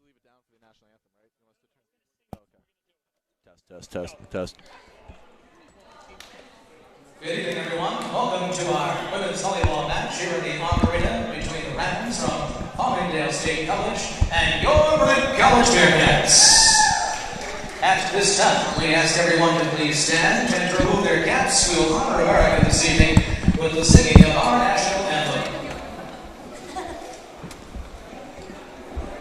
leave it down for the national anthem, right? You want us to turn? Oh, okay. Test. Good evening, everyone. Welcome to our women's volleyball match here in the Arena between the Rams from Farmingdale State College and your Baruch College Bearcats. At this time, we ask everyone to please stand and to remove their caps. We will honor America this evening with the singing of our national anthem.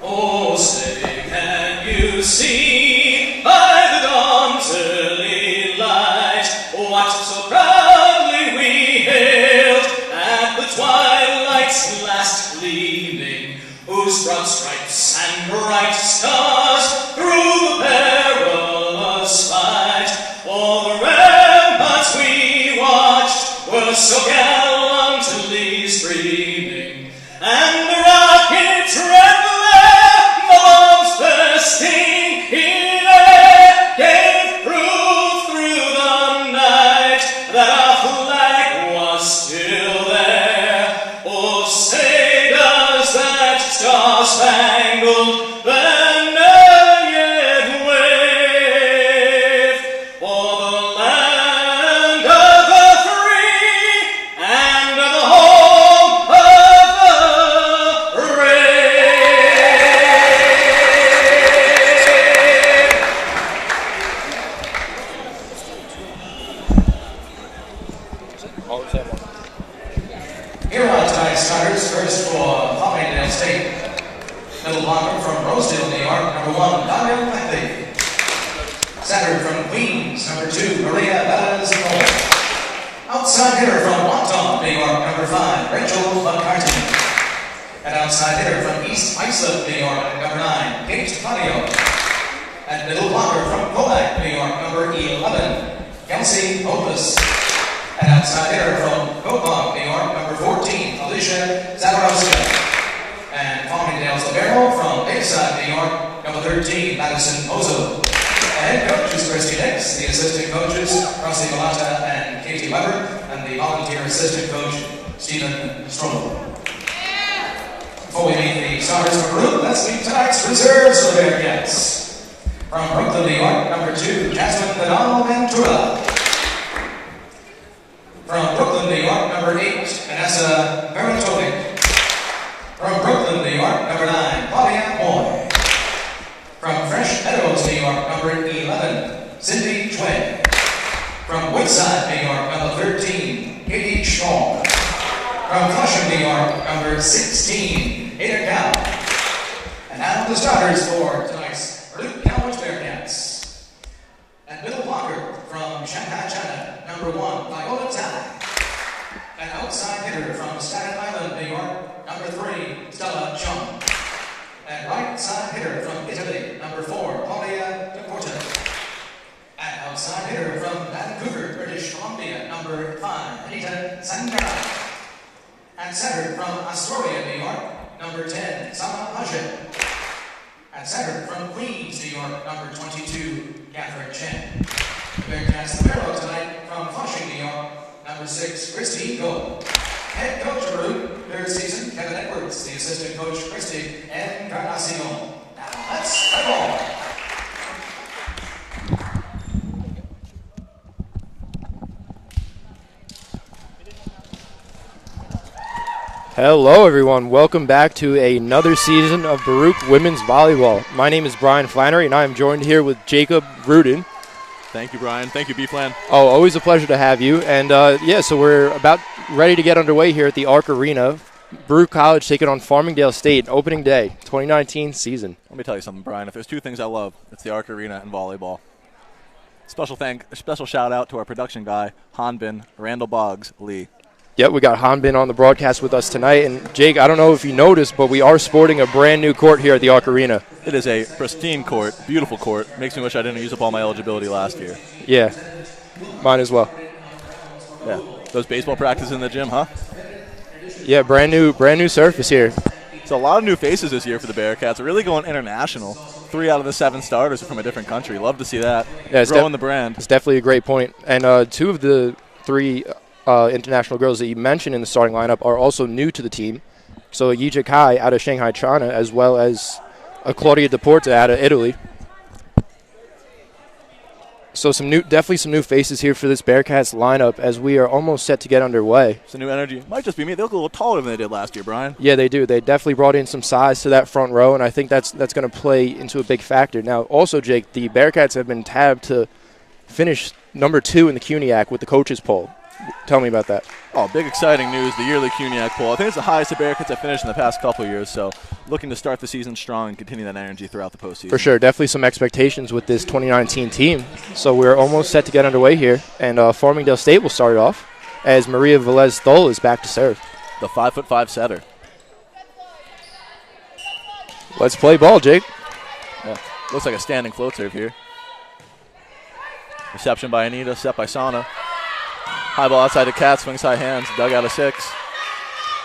Oh, say, can you see by the dawn's early light what so proudly we hailed at the twilight's last gleaming, whose broad stripes and bright stars through the perilous fight o'er the ramparts we watched were so gallantly streaming, and the rockets trembling, the bombs bursting in air gave proof through the night that our flag was still there. Oh, say does that star-spangled banner yet wave for the land of the free and the home of the brave. Here are tonight's starters. First for Farmingdale State, middle blocker from Rosedale, New York, number 1, Daniel Mackley. Center from Queens, number 2, Maria Balazino. Outside hitter from Wonton, New York, number 5, Rachel McCarthy. And outside hitter from East Islip, New York, number 9, Kate Claudio. And middle blocker from Kodak, New York, number 11, Kelsey Opus. And outside hitter from Copac, New York, number 14, Alicia Zaborowska. And Farmingdale's libero from Bayside, New York, number 13, Madison Ozo. The head coach is Christy Nix, the assistant coaches, Rossi Malata and Katie Weber, and the volunteer assistant coach, Stephen Stroll. Before we meet the starters for Baruch, let's meet tonight's reserves for the Bearcats. From Brooklyn, New York, number 2, Jasmine Nadal Ventura. From Brooklyn, New York, number 8, Vanessa Veritovic. From Brooklyn, New York, number 9, Claudia Moy. From Fresh Meadows, New York, number 11, Cindy Chuen. From Woodside, New York, number 13, Katie Shaw. From Flushing, New York, number 16, Ada Cow. And now the starters for tonight's Baruch College Bearcats. And middle blocker from Shanghai, China, number 1, Viola Tai. An outside hitter from Staten Island, New York, number 3, Stella Chung. And right side hitter from Italy, number 4, Claudia DePorta. And outside hitter from Vancouver, British Columbia, number 5, Anita Sangara. And center from Astoria, New York, number 10, Sama Hajit. And center from Queens, New York, number 22, Catherine Chen. The Bearcats libero tonight from Flushing, New York, number 6, Christy Gold. Head coach of Baruch, 3rd season, Kevin Edwards. The assistant coach, Christy Encarnacion. Now let's play ball. Hello everyone, welcome back to another season of Baruch Women's Volleyball. My name is Brian Flannery and I am joined here with Jacob Rudin. Thank you, Brian. Thank you, B-Flan. Oh, always a pleasure to have you. And so we're about ready to get underway here at the Arc Arena. Baruch College taking on Farmingdale State, opening day, 2019 season. Let me tell you something, Brian. If there's two things I love, it's the Arc Arena and volleyball. Special shout out to our production guy, Hanbin Randall Boggs Lee. Yep, we got Hanbin on the broadcast with us tonight. And Jake, I don't know if you noticed, but we are sporting a brand new court here at the Arc Arena. It is a pristine court, beautiful court. Makes me wish I didn't use up all my eligibility last year. Yeah, mine as well. Yeah, those baseball practices in the gym, huh? Yeah, brand new surface here. It's a lot of new faces this year for the Bearcats. They're really going international. 3 out of the 7 starters are from a different country. Love to see that. Yeah, growing the brand. It's definitely a great point. And 2 of the 3 international girls that you mentioned in the starting lineup are also new to the team. So Yija Kai out of Shanghai, China, as well as Claudia Deporta out of Italy. So definitely some new faces here for this Bearcats lineup as we are almost set to get underway. Some new energy. Might just be me. They look a little taller than they did last year, Brian. Yeah, they do. They definitely brought in some size to that front row, and I think that's going to play into a big factor. Now, also, Jake, the Bearcats have been tabbed to finish number 2 in the CUNYAC with the coaches poll. Tell me about that. Oh, big exciting news, the yearly CUNYAC poll. I think it's the highest the Bearcats have finished in the past couple of years, so looking to start the season strong and continue that energy throughout the postseason. For sure. Definitely some expectations with this 2019 team. So we're almost set to get underway here, and Farmingdale State will start it off as Maria Velez-Thol is back to serve. The 5'5" setter. Let's play ball, Jake. Yeah, looks like a standing float serve here. Reception by Anita, set by Sana. High ball outside the Cat, swings high hands, dug out of 6.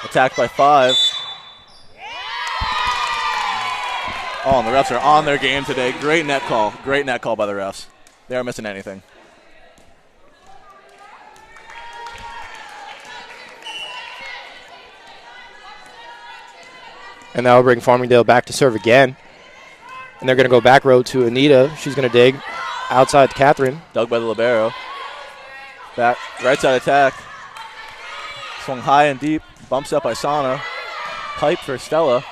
Attacked by 5. Oh, and the refs are on their game today. Great net call. Great net call by the refs. They aren't missing anything. And that will bring Farmingdale back to serve again. And they're going to go back row to Anita. She's going to dig outside Catherine. Dug by the libero. Back, right side attack. Swung high and deep. Bumps up by Sana. Pipe for Stella.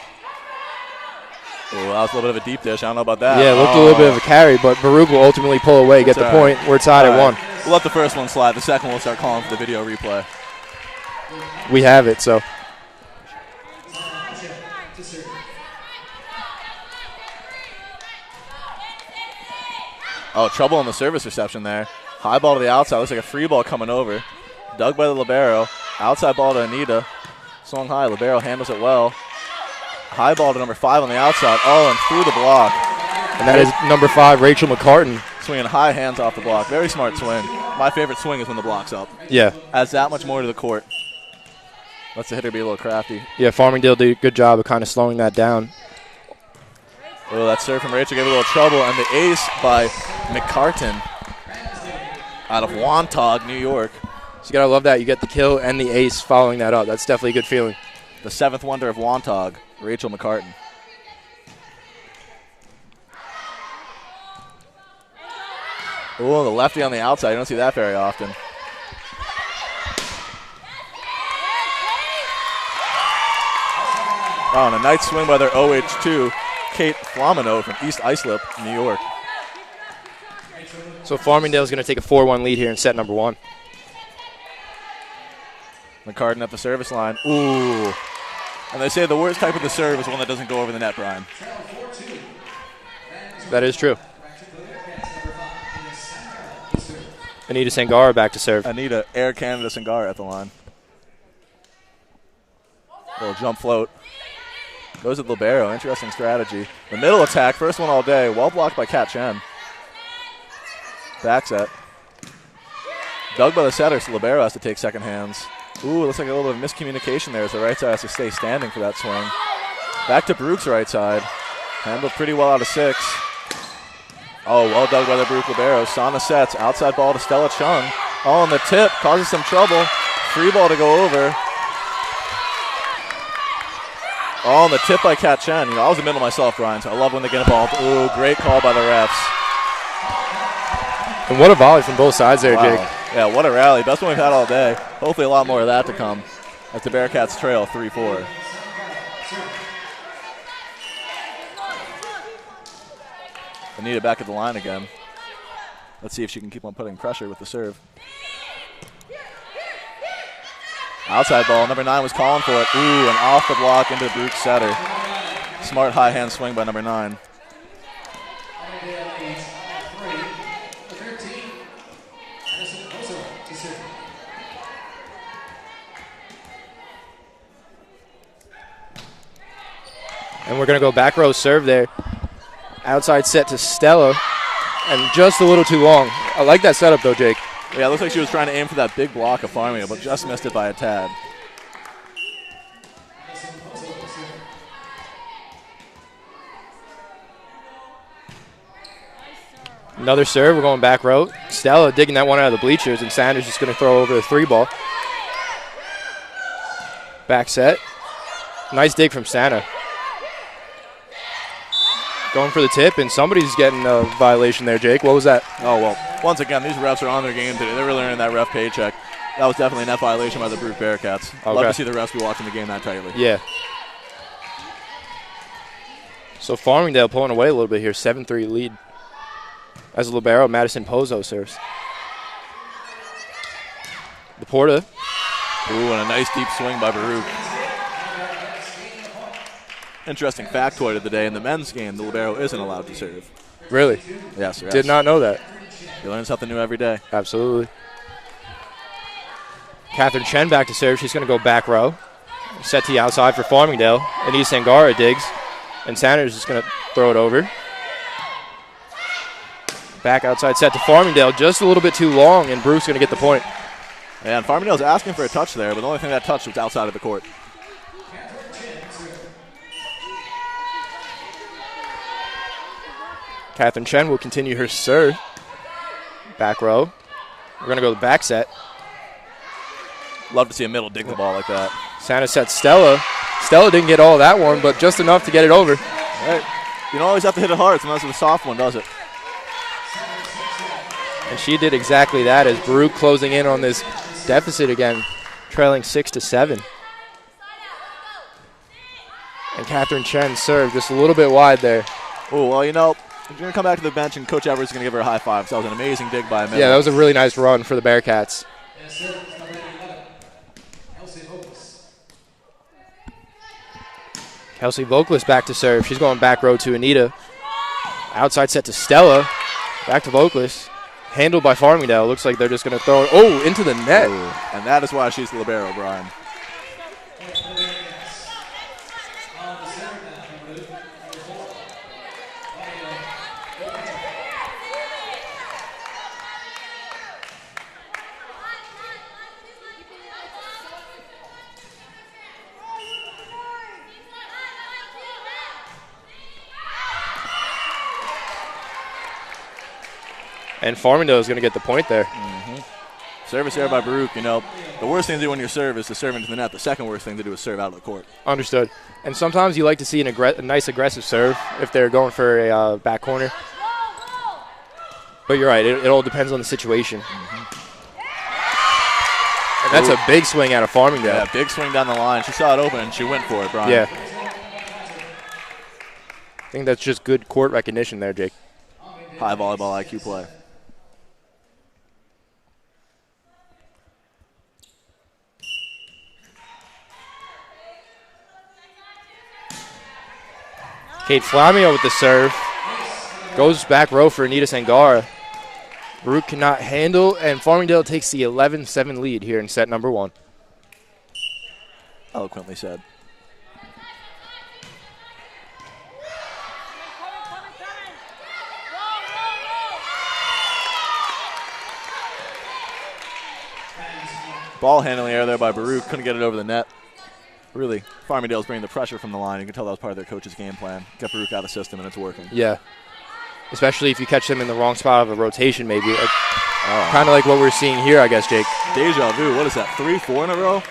Oh, that was a little bit of a deep dish. I don't know about that. Yeah, it looked a little bit of a carry, but Baruch will ultimately pull away, get the point. We're tied at 1. We'll let the first one slide. The second we'll start calling for the video replay. We have it, so. Oh, trouble on the service reception there. High ball to the outside. Looks like a free ball coming over. Dug by the libero. Outside ball to Anita. Swung high. Libero handles it well. High ball to number 5 on the outside. Oh, and through the block. And that is number 5, Rachel McCartan. Swinging high hands off the block. Very smart swing. My favorite swing is when the block's up. Yeah. Adds that much more to the court. Lets the hitter be a little crafty. Yeah, Farmingdale did a good job of kind of slowing that down. Oh, that serve from Rachel gave a little trouble. And the ace by McCartan out of Wantagh, New York. So you got to love that. You get the kill and the ace following that up. That's definitely a good feeling. The 7th wonder of Wantagh, Rachel McCartan. Oh, the lefty on the outside. You don't see that very often. Oh, and a nice swing by their OH2, Kate Flamino from East Islip, New York. So Farmingdale is going to take a 4-1 lead here in set number 1. McCartan at the service line. Ooh. And they say the worst type of the serve is one that doesn't go over the net, Brian. That is true. Anita Sangara back to serve. Anita, Air Canada Sangara at the line. Little jump float. Goes with libero. Interesting strategy. The middle attack, first one all day. Well blocked by Kat Chen. Back set. Dug by the setter, so libero has to take second hands. Ooh, looks like a little bit of miscommunication there as the right side has to stay standing for that swing. Back to Baruch's right side. Handled pretty well out of 6. Oh, well dug by the Baruch libero. Sana sets. Outside ball to Stella Chung. Oh, and the tip causes some trouble. Free ball to go over. Oh, and the tip by Kat Chen. You know, I was in the middle myself, Brian, so I love when they get involved. Ooh, great call by the refs. And what a volley from both sides there, Wow. Jake. Yeah, what a rally. Best one we've had all day. Hopefully a lot more of that to come as the Bearcats trail 3-4. Anita back at the line again. Let's see if she can keep on putting pressure with the serve. Outside ball. Number 9 was calling for it. Ooh, and off the block into Baruch's setter. Smart high hand swing by number 9. And we're going to go back row serve there. Outside set to Stella. And just a little too long. I like that setup, though, Jake. Yeah, it looks like she was trying to aim for that big block of Farmingdale, but just missed it by a tad. Another serve. We're going back row. Stella digging that one out of the bleachers, and Sanders just going to throw over the 3-ball. Back set. Nice dig from Santa. Going for the tip, and somebody's getting a violation there, Jake. What was that? Oh, well, once again, these refs are on their game today. They're really earning that ref paycheck. That was definitely a net violation by the Baruch Bearcats. Okay. Love to see the refs be watching the game that tightly. Yeah. So Farmingdale pulling away a little bit here, 7-3 lead. As libero, Madison Pozo serves. Laporta. Ooh, and a nice deep swing by Baruch. Interesting factoid of the day. In the men's game, the libero isn't allowed to serve. Really? Yes. Did not know that. You learn something new every day. Absolutely. Catherine Chen back to serve. She's going to go back row. Set to the outside for Farmingdale. Anita Sangara digs. And Sanders is going to throw it over. Back outside set to Farmingdale. Just a little bit too long, and Bruce going to get the point. And Farmingdale's asking for a touch there, but the only thing that touched was outside of the court. Catherine Chen will continue her serve. Back row. We're going to go to the back set. Love to see a middle dig the ball like that. Sanders sets Stella. Stella didn't get all of that one, but just enough to get it over. Right. You don't always have to hit it hard, unless it's a soft one, does it? And she did exactly that as Baruch closing in on this deficit again, trailing 6-7. And Catherine Chen served just a little bit wide there. Oh, well, you know, if you're going to come back to the bench and Coach Everett's going to give her a high five. So that was an amazing dig by a middle. Yeah, that was a really nice run for the Bearcats. Kelsey Vocalist back to serve. She's going back row to Anita. Outside set to Stella. Back to Vocalist. Handled by Farmingdale. Looks like they're just going to throw it. Oh, into the net. Ooh. And that is why she's the libero, Brian. And Farmingdale is going to get the point there. Service error by Baruch. You know, the worst thing to do when you serve is to serve into the net. The second worst thing to do is serve out of the court. Understood. And sometimes you like to see a nice aggressive serve if they're going for a back corner. But you're right. It all depends on the situation. And that's a big swing out of Farmingdale. Yeah, big swing down the line. She saw it open and she went for it, Brian. Yeah. I think that's just good court recognition there, Jake. High volleyball IQ play. Kate Flamio with the serve. Goes back row for Anita Sangara. Baruch cannot handle, and Farmingdale takes the 11-7 lead here in set number 1. Eloquently said. Ball handling error there by Baruch. Couldn't get it over the net. Really, Farmingdale's bringing the pressure from the line. You can tell that was part of their coach's game plan. Get Baruch out of the system, and it's working. Yeah. Especially if you catch them in the wrong spot of a rotation, maybe. Kind of like what we're seeing here, I guess, Jake. Deja vu. What is that, 3-4 in a row?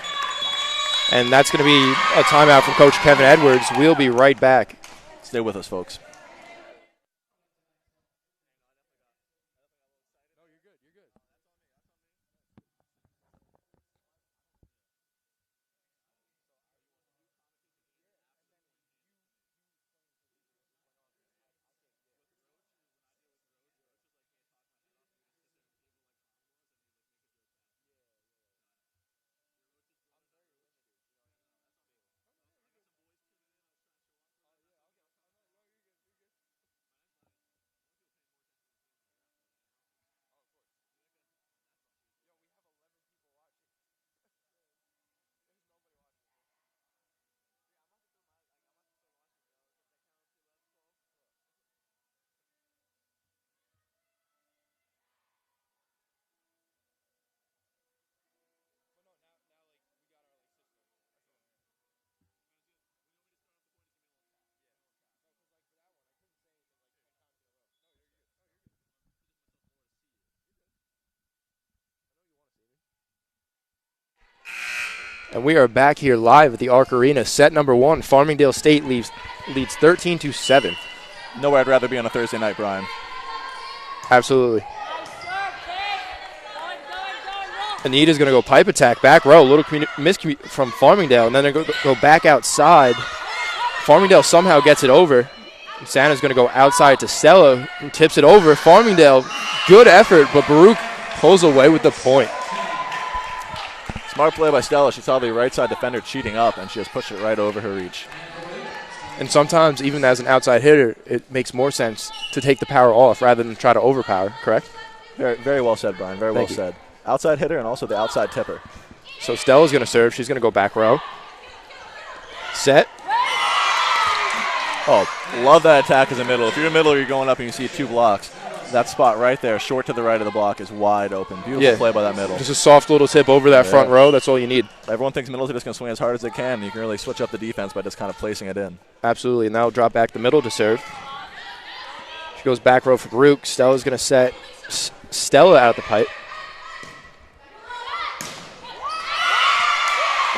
And that's going to be a timeout from Coach Kevin Edwards. We'll be right back. Stay with us, folks. And we are back here live at the Arc Arena. Set number 1, Farmingdale State leads 13-7. Nowhere I'd rather be on a Thursday night, Brian. Absolutely. Anita's going to go pipe attack, back row, little miscommunication from Farmingdale, and then they go back outside. Farmingdale somehow gets it over. Santa's going to go outside to Stella, who tips it over. Farmingdale, good effort, but Baruch pulls away with the point. Smart play by Stella. She saw the right side defender cheating up, and she just pushed it right over her reach. And sometimes, even as an outside hitter, it makes more sense to take the power off rather than try to overpower, correct? Very, very well said, Brian. Very well said. Outside hitter and also the outside tipper. So Stella's going to serve. She's going to go back row. Set. Oh, love that attack as a middle. If you're in the middle, you're going up and you see 2 blocks. That spot right there, short to the right of the block, is wide open. Beautiful play by that middle. Just a soft little tip over that front row. That's all you need. Everyone thinks middles are just going to swing as hard as they can. You can really switch up the defense by just kind of placing it in. Absolutely. And now we'll drop back the middle to serve. She goes back row for Baruch. Stella's going to set Stella out the pipe.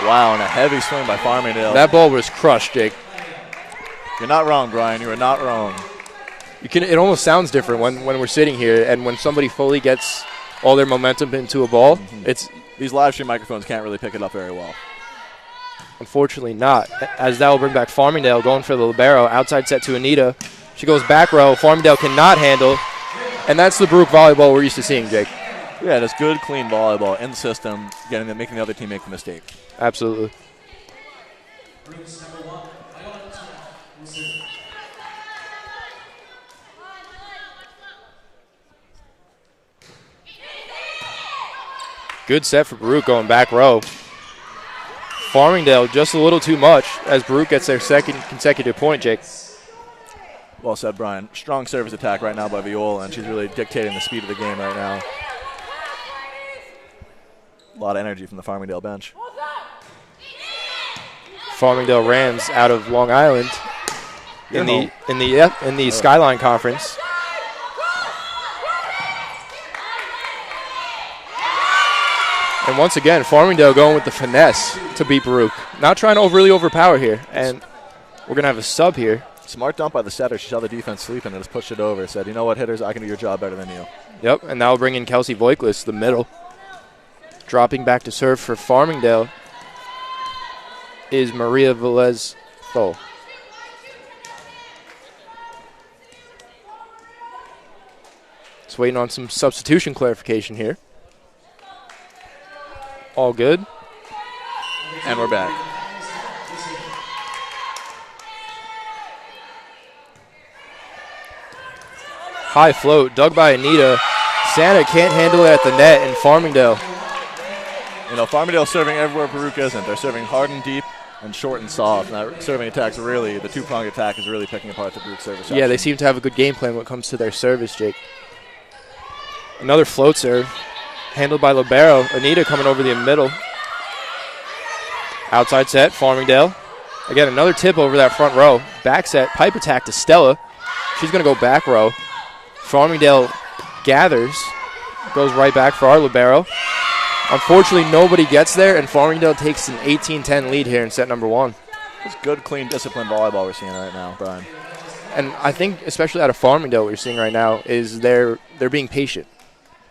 Wow, and a heavy swing by Farmingdale. That ball was crushed, Jake. You're not wrong, Brian. You are not wrong. It almost sounds different when we're sitting here and when somebody fully gets all their momentum into a ball. These live stream microphones can't really pick it up very well. Unfortunately not. As that will bring back Farmingdale going for the libero. Outside set to Anita. She goes back row. Farmingdale cannot handle. And that's the Baruch volleyball we're used to seeing, Jake. Yeah, just good, clean volleyball in the system, making the other team make the mistake. Absolutely. Good set for Baruch going back row. Farmingdale just a little too much as Baruch gets their second consecutive point, Jake. Well said, Brian. Strong service attack right now by Viola, and she's really dictating the speed of the game right now. A lot of energy from the Farmingdale bench. Farmingdale Rams out of Long Island in the Skyline Conference. And once again, Farmingdale going with the finesse to beat Baruch. Not trying to really overpower here. And we're going to have a sub here. Smart dump by the setter. She saw the defense sleeping and just pushed it over. Said, you know what, hitters, I can do your job better than you. Yep, and now we'll bring in Kelsey Voiklis, the middle. Dropping back to serve for Farmingdale is Maria Velez-Fo. Just waiting on some substitution clarification here. All good. And we're back. High float, dug by Anita. Santa can't handle it at the net in Farmingdale. You know, Farmingdale serving everywhere Baruch isn't. They're serving hard and deep and short and soft. And that serving attack's really, the two-pronged attack is really picking apart the Baruch service. Yeah, they seem to have a good game plan when it comes to their service, Jake. Another float serve, handled by libero. Anita coming over the middle. Outside set, Farmingdale. Again, another tip over that front row. Back set, pipe attack to Stella. She's going to go back row. Farmingdale gathers, goes right back for our libero. Unfortunately, nobody gets there, and Farmingdale takes an 18-10 lead here in set number 1. It's good, clean, disciplined volleyball we're seeing right now, Brian. And I think, especially out of Farmingdale, what you're seeing right now is they're being patient.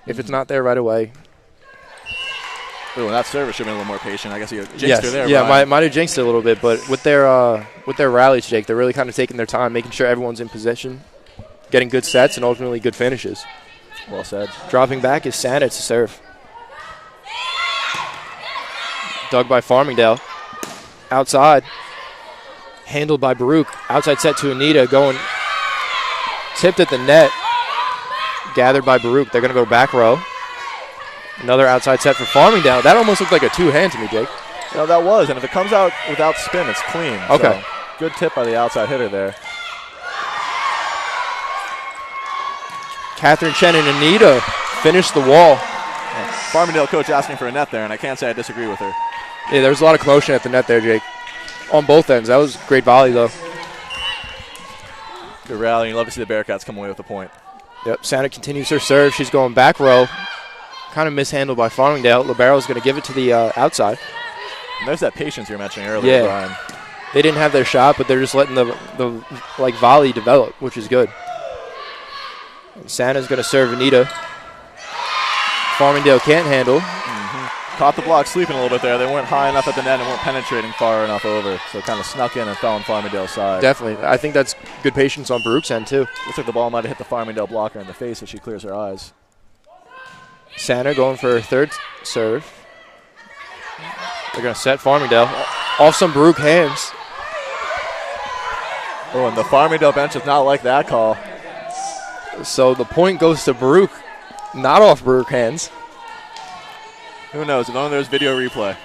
If it's not there right away. Ooh, and that service should have been a little more patient. I guess you jinxed her there, yeah, Brian. might have jinxed it a little bit, but with their rallies, Jake, they're really kind of taking their time, making sure everyone's in position, getting good sets, and ultimately good finishes. Well said. Dropping back is Santa to serve. Dug by Farmingdale. Outside. Handled by Baruch. Outside set to Anita. Going tipped at the net. Gathered by Baruch. They're going to go back row. Another outside set for Farmingdale. That almost looked like a two-hand to me, Jake. No, that was. And if it comes out without spin, it's clean. Okay. So, good tip by the outside hitter there. Catherine Chen and Anita finish the wall. Farmingdale coach asking for a net there, and I can't say I disagree with her. Yeah, there was a lot of commotion at the net there, Jake. On both ends. That was great volley, though. Good rally. You love to see the Bearcats come away with a point. Yep, Santa continues her serve. She's going back row. Kind of mishandled by Farmingdale. Libero's going to give it to the outside. And there's that patience you were mentioning earlier, Brian. They didn't have their shot, but they're just letting the volley develop, which is good. And Santa's going to serve Anita. Farmingdale can't handle. Caught the block sleeping a little bit there. They weren't high enough at the net and weren't penetrating far enough over, so it kind of snuck in and fell on Farmingdale's side. Definitely. I think that's good patience on Baruch's end, too. Looks like the ball might have hit the Farmingdale blocker in the face as she clears her eyes. Santa going for her third serve. They're going to set Farmingdale off some Baruch hands. Oh, and the Farmingdale bench does not like that call. So the point goes to Baruch, not off Baruch hands. Who knows? If only there's video replay.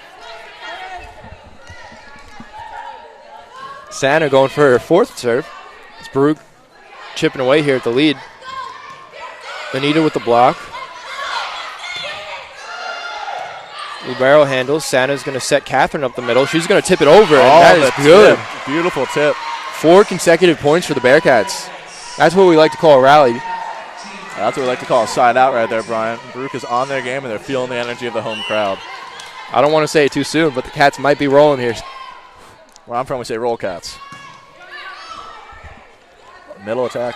Santa going for her fourth serve. It's Baruch chipping away here at the lead. Anita with the block. Libero handles. Santa's going to set Catherine up the middle. She's going to tip it over, and that is good. Tip. Beautiful tip. 4 consecutive points for the Bearcats. That's what we like to call a rally. That's what we like to call a side out right there, Brian. Baruch is on their game, and they're feeling the energy of the home crowd. I don't want to say it too soon, but the Cats might be rolling here. Where I'm from, we say roll Cats. Middle attack.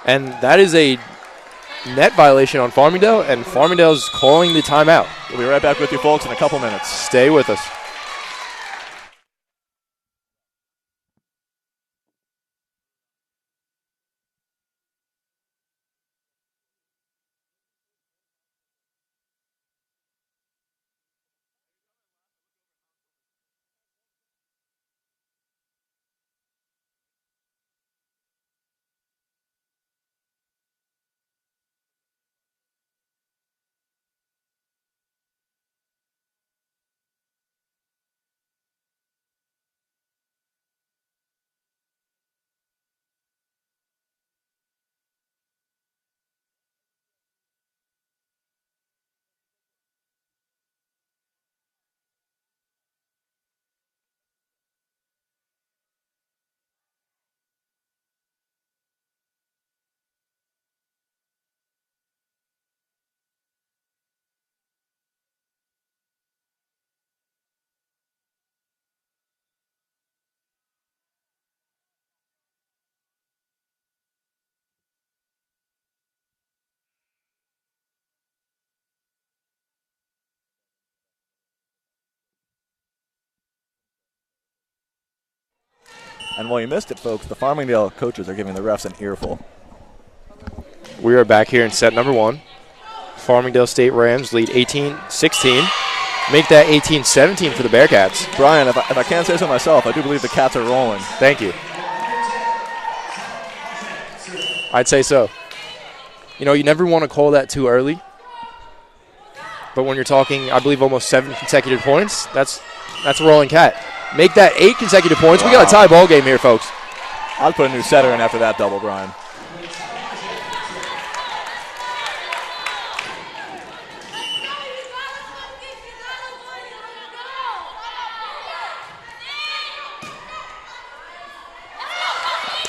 And that is a net violation on Farmingdale, and Farmingdale's calling the timeout. We'll be right back with you folks in a couple minutes. Stay with us. And while you missed it, folks, the Farmingdale coaches are giving the refs an earful. We are back here in set number 1. Farmingdale State Rams lead 18-16. Make that 18-17 for the Bearcats. Brian, if I can't say so myself, I do believe the Cats are rolling. Thank you. I'd say so. You know, you never want to call that too early. But when you're talking, I believe, almost 7 consecutive points, that's a rolling Cat. Make that 8 consecutive points. Wow. We got a tie ball game here, folks. I'll put a new setter in after that double, Brian.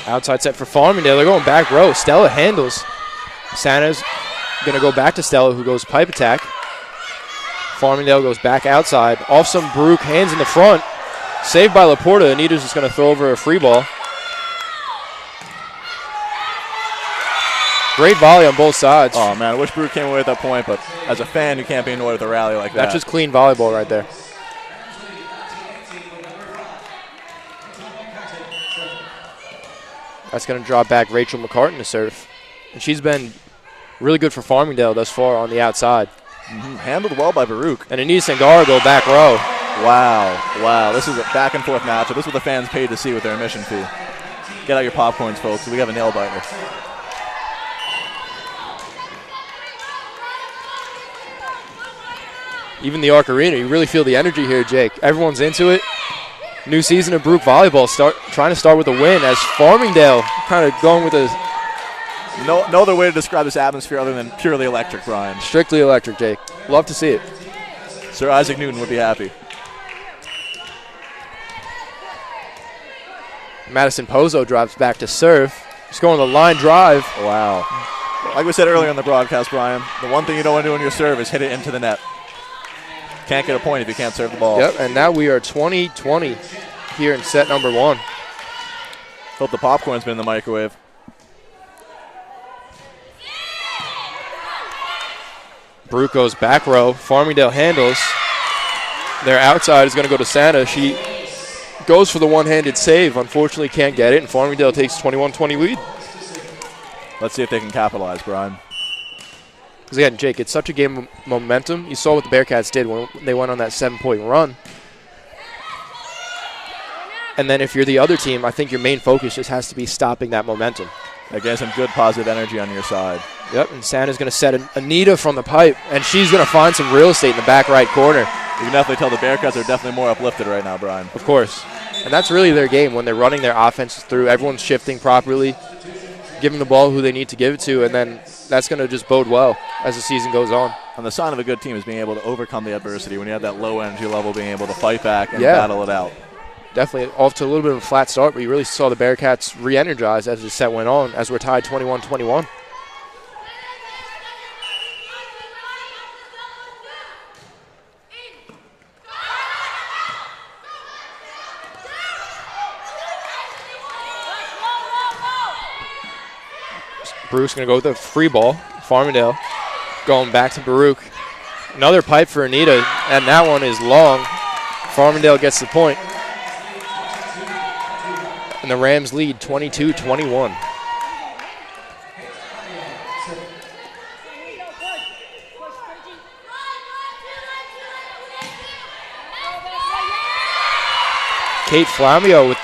Outside set for Farmingdale. They're going back row. Stella handles. Santa's going to go back to Stella, who goes pipe attack. Farmingdale goes back outside. Off some Baruch hands in the front. Saved by Laporta. Anita's just going to throw over a free ball. Great volley on both sides. Oh, man, I wish Baruch came away with that point, but as a fan, you can't be annoyed with a rally like that. That's just clean volleyball right there. That's going to drop back Rachel McCartan to serve. And she's been really good for Farmingdale thus far on the outside. Handled well by Baruch. And Anita Sangara go back row. Wow. This is a back-and-forth matchup. This is what the fans paid to see with their admission fee. Get out your popcorns, folks. We have a nail-biter. Even the Arc Arena, you really feel the energy here, Jake. Everyone's into it. New season of Baruch volleyball, trying to start with a win as Farmingdale kind of going with a... No other way to describe this atmosphere other than purely electric, Brian. Strictly electric, Jake. Love to see it. Sir Isaac Newton would be happy. Madison Pozo drops back to serve. Just going the line drive. Wow. Like we said earlier on the broadcast, Brian, the one thing you don't want to do on your serve is hit it into the net. Can't get a point if you can't serve the ball. Yep, and now we are 20-20. here in set number 1. Hope the popcorn's been in the microwave. Baruch goes back row. Farmingdale handles. Their outside is going to go to Santa. She goes for the one-handed save. Unfortunately, can't get it, and Farmingdale takes 21-20 lead. Let's see if they can capitalize, Brian. Because, again, Jake, it's such a game of momentum. You saw what the Bearcats did when they went on that 7-point run. And then if you're the other team, I think your main focus just has to be stopping that momentum. Again, some good positive energy on your side. Yep, and Santa's going to set Anita from the pipe, and she's going to find some real estate in the back right corner. You can definitely tell the Bearcats are definitely more uplifted right now, Brian. Of course. And that's really their game when they're running their offenses through. Everyone's shifting properly, giving the ball who they need to give it to, and then that's going to just bode well as the season goes on. And the sign of a good team is being able to overcome the adversity when you have that low energy level, being able to fight back and battle it out. Definitely off to a little bit of a flat start, but you really saw the Bearcats re-energize as the set went on, as we're tied 21-21. Baruch's going to go with a free ball. Farmingdale going back to Baruch. Another pipe for Anita, and that one is long. Farmingdale gets the point. And the Rams lead 22-21. Kate Flamio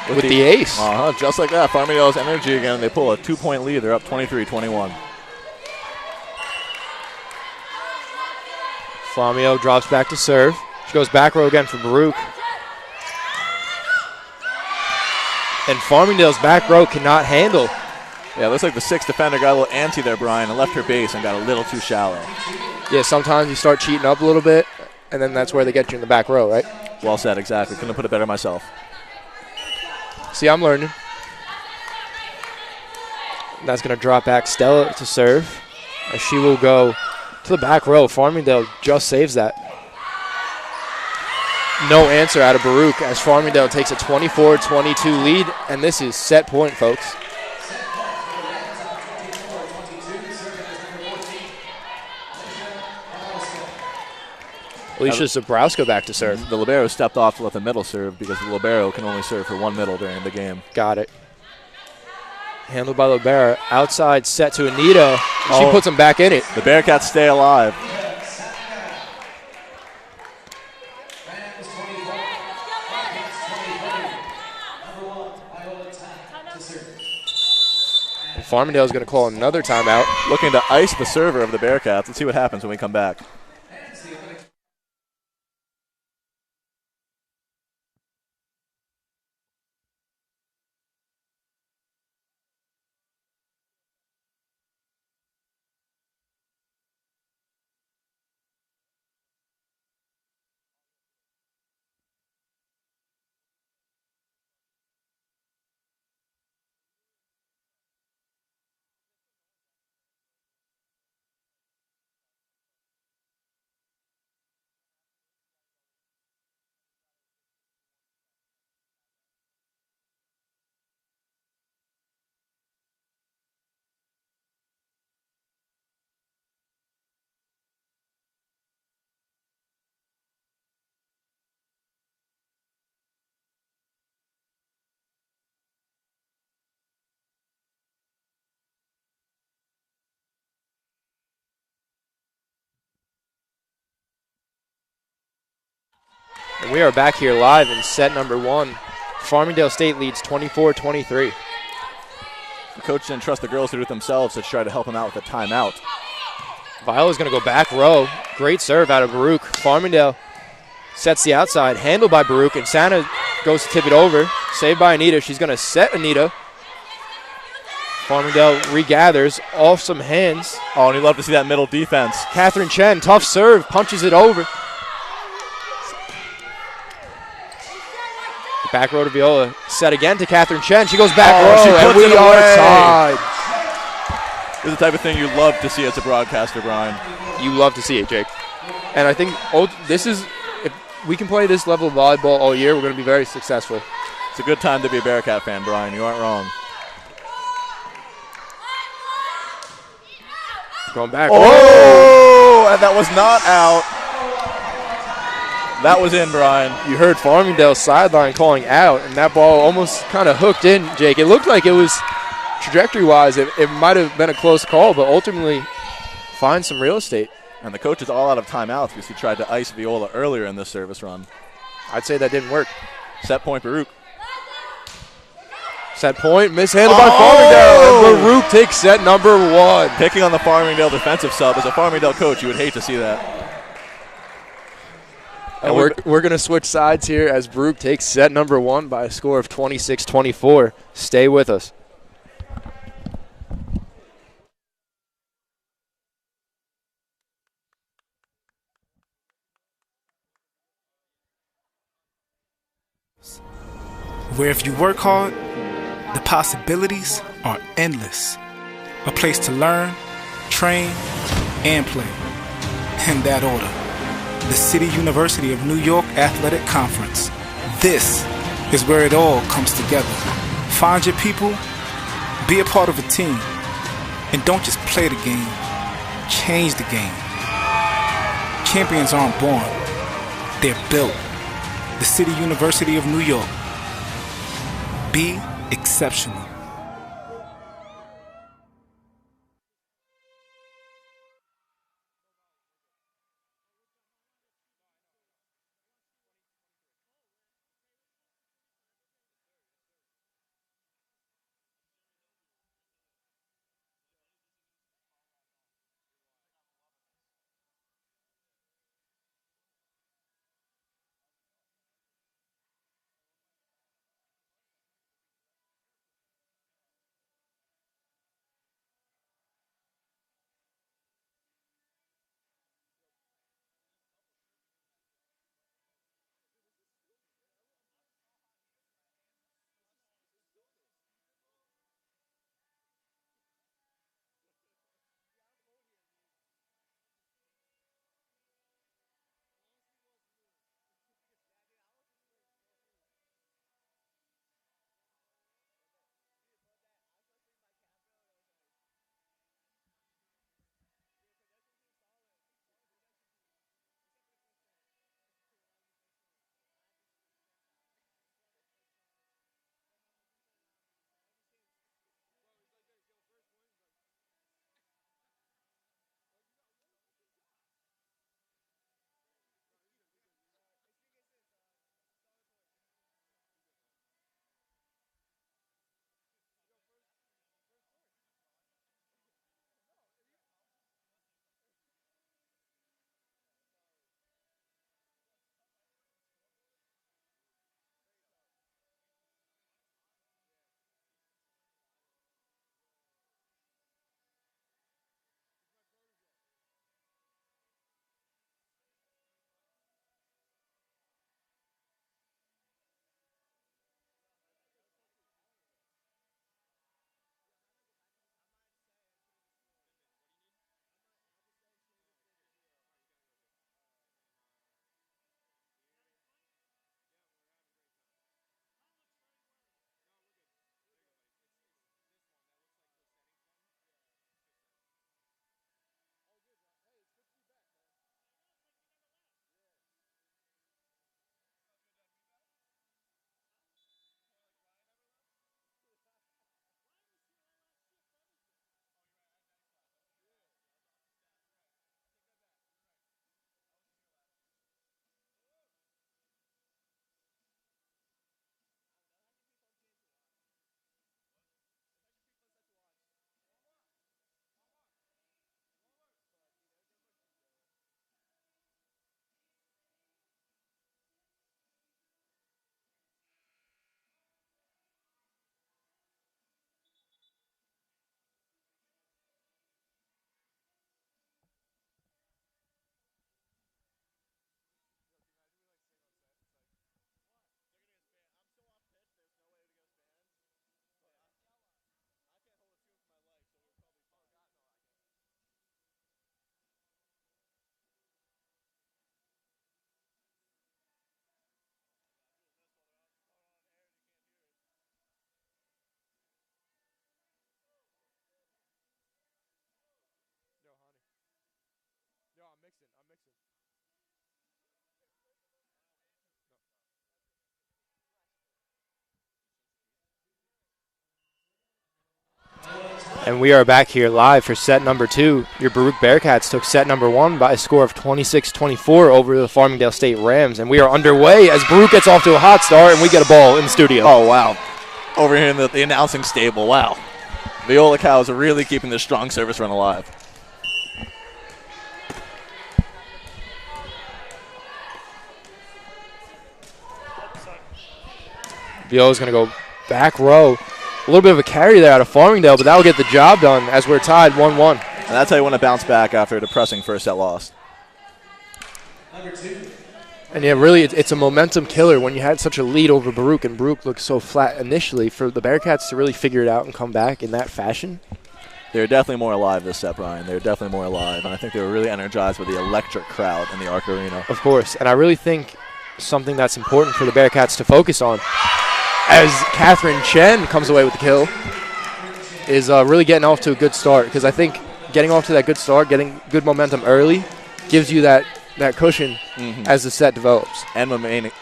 with the ace. Just like that, Farmingdale's energy again. They pull a 2-point lead. They're up 23-21. Flamio drops back to serve. She goes back row again for Baruch. And Farmingdale's back row cannot handle. Yeah, it looks like the 6th defender got a little antsy there, Brian, and left her base and got a little too shallow. Yeah, sometimes you start cheating up a little bit, and then that's where they get you in the back row, right? Well said, exactly. Couldn't have put it better myself. See, I'm learning. That's going to drop back Stella to serve, as she will go to the back row. Farmingdale just saves that. No answer out of Baruch as Farmingdale takes a 24-22 lead, and this is set point, folks. Alicia Zabrowska back to serve. The libero stepped off to let the middle serve because the libero can only serve for one middle during the game. Got it. Handled by libero. Outside set to Anita. She puts him back in it. The Bearcats stay alive. And Farmingdale is going to call another timeout. Looking to ice the server of the Bearcats. Let's see what happens when we come back. And we are back here live in set number 1. Farmingdale State leads 24-23. The coach didn't trust the girls to do it themselves, so try to help them out with a timeout. Viola's going to go back row. Great serve out of Baruch. Farmingdale sets the outside, handled by Baruch, and Santa goes to tip it over. Saved by Anita. She's going to set Anita. Farmingdale regathers off some hands. Oh, and you love to see that middle defense. Catherine Chen, tough serve, punches it over. Back row to Viola. Set again to Catherine Chen. She goes back row, and we are tied. This is the type of thing you love to see as a broadcaster, Brian. You love to see it, Jake. And I think this is, we can play this level of volleyball all year, we're going to be very successful. It's a good time to be a Bearcat fan, Brian. You aren't wrong. Going back. Oh, and that was not out. That was in, Brian. You heard Farmingdale's sideline calling out, and that ball almost kind of hooked in, Jake. It looked like it was, trajectory-wise, it might have been a close call, but ultimately finds some real estate. And the coach is all out of timeouts because he tried to ice Viola earlier in this service run. I'd say that didn't work. Set point, Baruch. Set point, mishandled by Farmingdale, and Baruch takes set number 1. Picking on the Farmingdale defensive sub. As a Farmingdale coach, you would hate to see that. And we're going to switch sides here as Baruch takes set number 1 by a score of 26-24. Stay with us. Where if you work hard, the possibilities are endless. A place to learn, train, and play. In that order. The City University of New York Athletic Conference. This is where it all comes together. Find your people, be a part of a team, and don't just play the game, change the game. Champions aren't born, they're built. The City University of New York. Be exceptional. And we are back here live for set number 2. Your Baruch Bearcats took set number 1 by a score of 26-24 over the Farmingdale State Rams. And we are underway as Baruch gets off to a hot start and we get a ball in the studio. Oh, wow. Over here in the announcing stable, wow. Viola Cows are really keeping this strong service run alive. Viola's going to go back row. A little bit of a carry there out of Farmingdale, but that will get the job done as we're tied 1-1. And that's how you want to bounce back after a depressing first set loss. And yeah, really, it's a momentum killer when you had such a lead over Baruch, and Baruch looked so flat initially. For the Bearcats to really figure it out and come back in that fashion. They were definitely more alive this set, Brian. They were definitely more alive, and I think they were really energized with the electric crowd in the Arc Arena. Of course, and I really think something that's important for the Bearcats to focus on, as Catherine Chen comes away with the kill, is really getting off to a good start. Because I think getting off to that good start, getting good momentum early, gives you that cushion as the set develops. And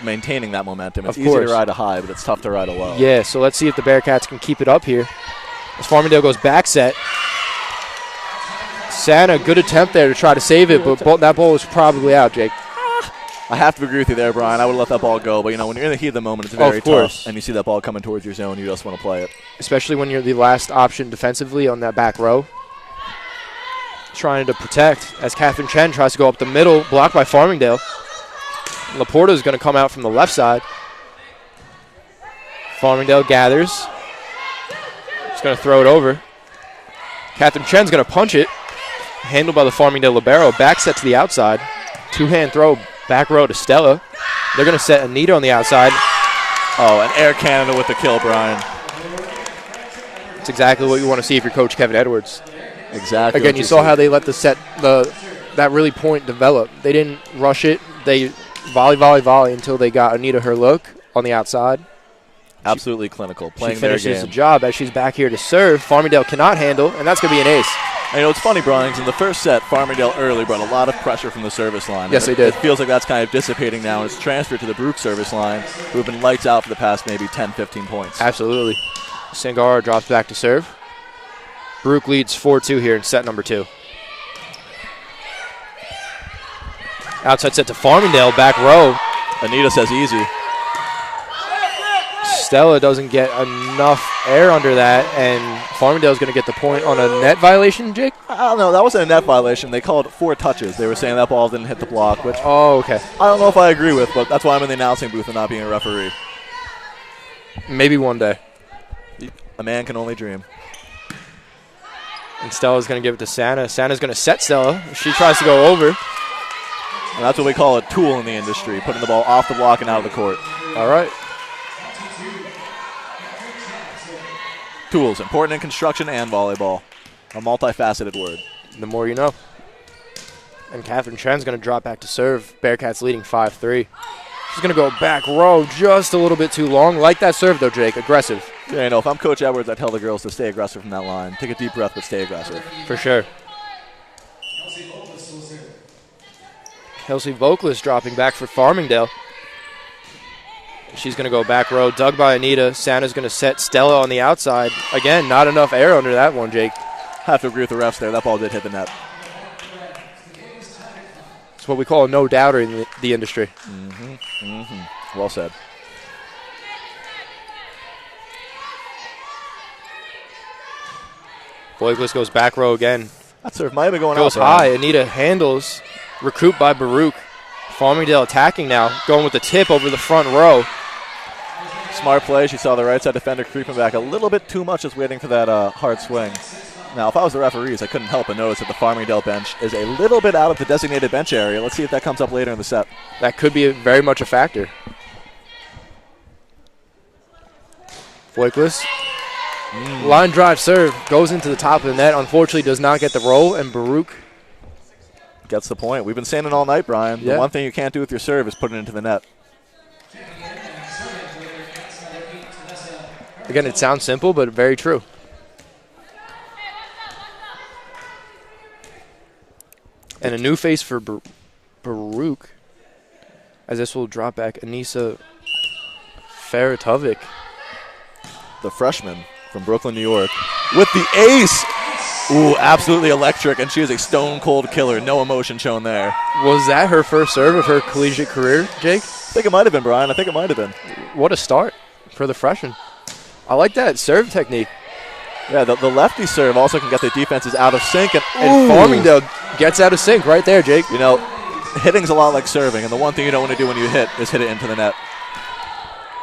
maintaining that momentum. It's of easy course. to ride a high, but it's tough to ride a low. Yeah, so let's see if the Bearcats can keep it up here. As Farmingdale goes back set. Santa, good attempt there to try to save it, but that ball was probably out, Jake. I have to agree with you there, Brian. I would have let that ball go, but you know, when you're in the heat of the moment, it's very tough, and you see that ball coming towards your zone, you just want to play it. Especially when you're the last option defensively on that back row. Trying to protect as Catherine Chen tries to go up the middle, blocked by Farmingdale. Laporta is going to come out from the left side. Farmingdale gathers. He's going to throw it over. Catherine Chen's going to punch it. Handled by the Farmingdale libero. Back set to the outside. Two-hand throw. Back row to Stella. They're going to set Anita on the outside. Oh, and Air Canada with the kill, Brian. That's exactly what you want to see if you're Coach Kevin Edwards. Exactly. Again, you saw how they let that really point develop. They didn't rush it. They volley until they got Anita her look on the outside. Absolutely clinical, playing she their finishes game. the job as she's back here to serve. Farmingdale cannot handle, and that's going to be an ace. And you know, it's funny, Brian, 'cause in the first set, Farmingdale early brought a lot of pressure from the service line. Yes, they did. It feels like that's kind of dissipating now, and it's transferred to the Baruch service line, who have been lights out for the past maybe 10, 15 points. Absolutely. Sangara drops back to serve. Baruch leads 4-2 here in set number 2. Outside set to Farmingdale, back row. Anita says easy. Stella doesn't get enough air under that, and Farmingdale's going to get the point on a net violation, Jake? I don't know. That wasn't a net violation. They called 4 touches. They were saying that ball didn't hit the block, which Oh, okay. I don't know if I agree with, but that's why I'm in the announcing booth and not being a referee. Maybe one day. A man can only dream. And Stella's going to give it to Santa. Santa's going to set Stella. She tries to go over. And that's what we call a tool in the industry, putting the ball off the block and out of the court. All right. Tools, important in construction and volleyball. A multifaceted word. The more you know. And Catherine Chen's going to drop back to serve. Bearcats leading 5-3. She's going to go back row just a little bit too long. Like that serve, though, Jake. Aggressive. Yeah, you know, if I'm Coach Edwards, I tell the girls to stay aggressive from that line. Take a deep breath, but stay aggressive. For sure. Kelsey Vocalist dropping back for Farmingdale. She's going to go back row, dug by Anita. Santa's going to set Stella on the outside. Again, not enough air under that one, Jake. Have to agree with the refs there. That ball did hit the net. It's what we call a no-doubter in the industry. Well said. Voiglis goes back row again. That serve might have been going Goes out. high. Anita handles. Recouped by Baruch. Farmingdale attacking now. Going with the tip over the front row. Smart play. She saw the right side defender creeping back a little bit too much, just waiting for that hard swing. Now, if I was the referees, I couldn't help but notice that the Farmingdale bench is a little bit out of the designated bench area. Let's see if that comes up later in the set. That could be very much a factor. Voiglis. Line drive serve. Goes into the top of the net. Unfortunately, does not get the roll. And Baruch gets the point. We've been saying it all night, Brian. Yeah. The one thing you can't do with your serve is put it into the net. Again, it sounds simple, but very true. And a new face for Baruch, as this will drop back. Anissa Faratovic. The freshman from Brooklyn, New York, with the ace. Ooh, absolutely electric, and she is a stone-cold killer. No emotion shown there. Was that her first serve of her collegiate career, Jake? I think it might have been, Brian. I think it might have been. What a start for the freshman. I like that serve technique. Yeah, the lefty serve also can get the defenses out of sync. And Farmingdale gets out of sync right there, Jake. You know, hitting's a lot like serving, and the one thing you don't want to do when you hit is hit it into the net,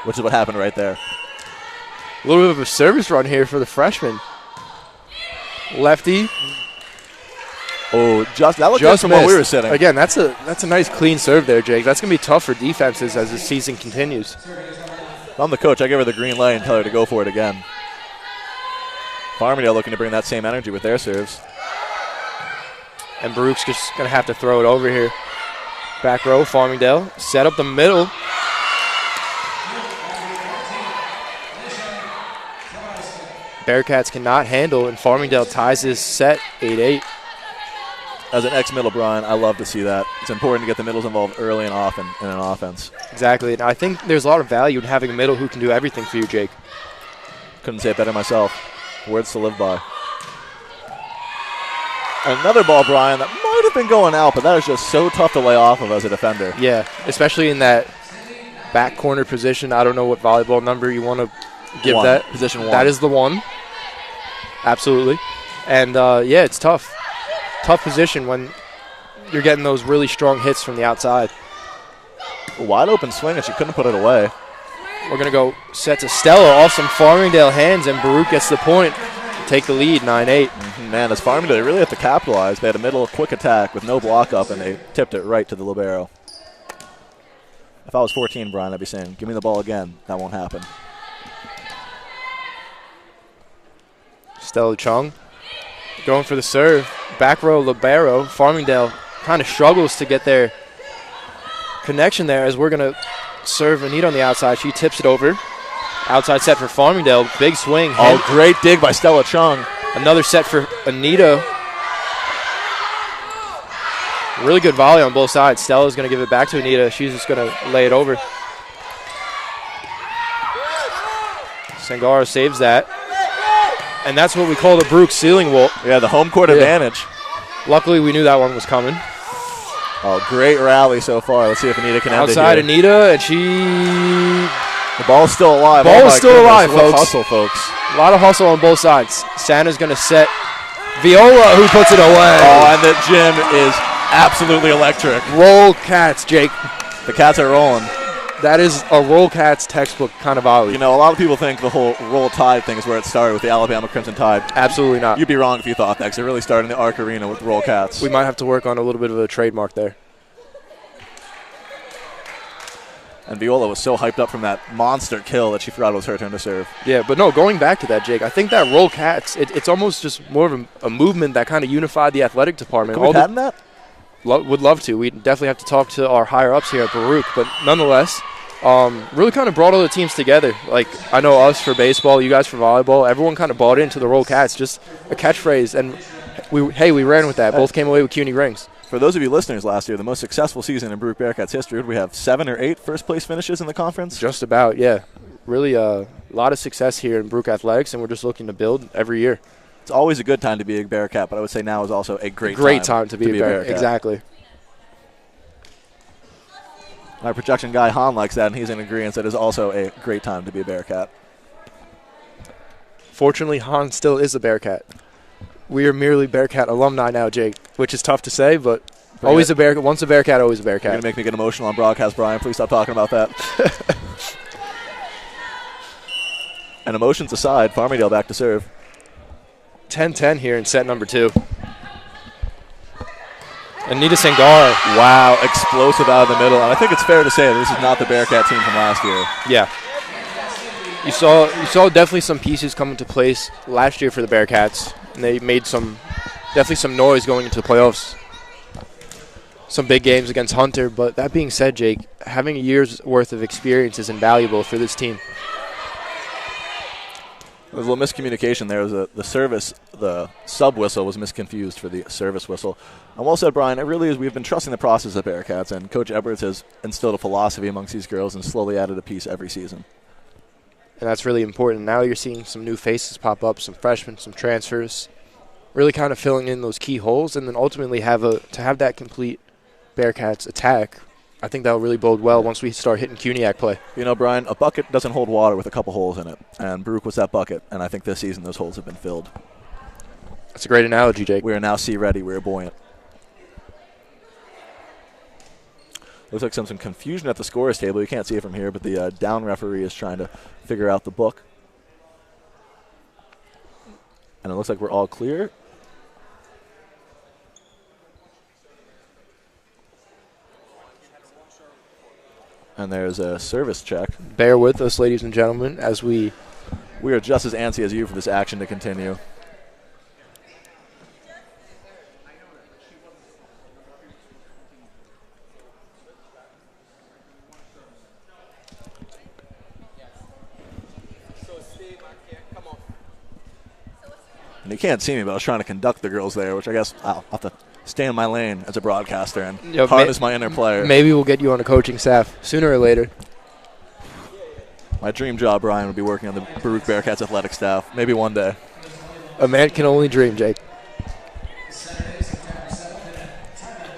which is what happened right there. A little bit of a service run here for the freshman. Lefty. Oh, that looked just from where we were sitting. Again, that's a nice clean serve there, Jake. That's going to be tough for defenses as the season continues. If I'm the coach, I give her the green light and tell her to go for it again. Farmingdale looking to bring that same energy with their serves. And Baruch's just going to have to throw it over here. Back row, Farmingdale. Set up the middle. Bearcats cannot handle, and Farmingdale ties this set 8-8. As an ex-middle, Brian, I love to see that. It's important to get the middles involved early and often in an offense. Exactly, and I think there's a lot of value in having a middle who can do everything for you, Jake. Couldn't say it better myself. Words to live by. Another ball, Brian, that might have been going out, but that is just so tough to lay off of as a defender. Yeah, especially in that back corner position. I don't know what volleyball number you want to give one. that. Position 1. That is the 1. Absolutely. And, yeah, it's tough. Tough position when you're getting those really strong hits from the outside. A wide open swing, and she couldn't put it away. We're going to go set to Stella off some Farmingdale hands, and Baruch gets the point. Take the lead, 9-8. Man, as Farmingdale, they really have to capitalize. They had a middle quick attack with no block up, and they tipped it right to the libero. If I was 14, Brian, I'd be saying, give me the ball again. That won't happen. Stella Chung going for the serve. Back row, libero. Farmingdale kind of struggles to get their connection there as we're going to serve Anita on the outside. She tips it over. Outside set for Farmingdale. Big swing. Oh, great dig by Stella Chung. Another set for Anita. Really good volley on both sides. Stella's going to give it back to Anita. She's just going to lay it over. Sangara saves that. And that's what we call the Baruch ceiling wall. Yeah, the home court advantage. Luckily, we knew that one was coming. Oh, great rally so far. Let's see if Anita can end it here. Outside Anita, and she... The ball's still alive. Ball's still alive, What folks. hustle, folks. A lot of hustle on both sides. Santa's going to set Viola, who puts it away. Oh, and the gym is absolutely electric. Roll Cats, Jake. The Cats are rolling. That is a Roll Cats textbook kind of volley. You know, a lot of people think the whole Roll Tide thing is where it started with the Alabama Crimson Tide. Absolutely not. You'd be wrong if you thought that, because it really started in the Arc Arena with Roll Cats. We might have to work on a little bit of a trademark there. And Viola was so hyped up from that monster kill that she forgot it was her turn to serve. Yeah, but no, going back to that, Jake, I think that Roll Cats, it's almost just more of a movement that kind of unified the athletic department. Can we patent that? Would love to. We definitely have to talk to our higher-ups here at Baruch, but nonetheless, really kind of brought all the teams together. Like, I know us for baseball, you guys for volleyball, everyone kind of bought into the Roll Cats, just a catchphrase, and we ran with that. Both came away with CUNY rings. For those of you listeners last year, the most successful season in Baruch Bearcats history, we have 7 or 8 first-place finishes in the conference? Just about, yeah. Really a lot of success here in Baruch Athletics, and we're just looking to build every year. It's always a good time to be a Bearcat, but I would say now is also a great time to be a Bearcat. Exactly. Our projection guy, Han, likes that, and he's in agreement that it is also a great time to be a Bearcat. Fortunately, Han still is a Bearcat. We are merely Bearcat alumni now, Jake, which is tough to say, but always a Bearcat. Once a Bearcat, always a Bearcat. You're going to make me get emotional on broadcast, Brian. Please stop talking about that. And emotions aside, Farmingdale back to serve. 10-10 here in set number 2. Anita Sangara. Wow, explosive out of the middle. And I think it's fair to say that this is not the Bearcat team from last year. Yeah. You saw definitely some pieces come into place last year for the Bearcats, and they made definitely some noise going into the playoffs. Some big games against Hunter, but that being said, Jake, having a year's worth of experience is invaluable for this team. There was a little miscommunication there. The sub whistle was misconfused for the service whistle. And well said, Brian. It really is. We've been trusting the process of Bearcats, and Coach Edwards has instilled a philosophy amongst these girls and slowly added a piece every season. And that's really important. Now you're seeing some new faces pop up, some freshmen, some transfers. really kind of filling in those key holes, and then ultimately to have that complete Bearcats attack. I think that will really bode well once we start hitting Cuniac play. You know, Brian, a bucket doesn't hold water with a couple holes in it, and Baruch was that bucket, and I think this season those holes have been filled. That's a great analogy, Jake. We are now C-ready. We are buoyant. Looks like some confusion at the scorers table. You can't see it from here, but the down referee is trying to figure out the book. And it looks like we're all clear. And there's a service check. Bear with us, ladies and gentlemen, as we are just as antsy as you for this action to continue. And you can't see me, but I was trying to conduct the girls there, which I guess I'll have to stay in my lane as a broadcaster and harness my inner player. Maybe we'll get you on a coaching staff sooner or later. My dream job, Brian, would be working on the Baruch Bearcats athletic staff. Maybe one day. A man can only dream, Jake.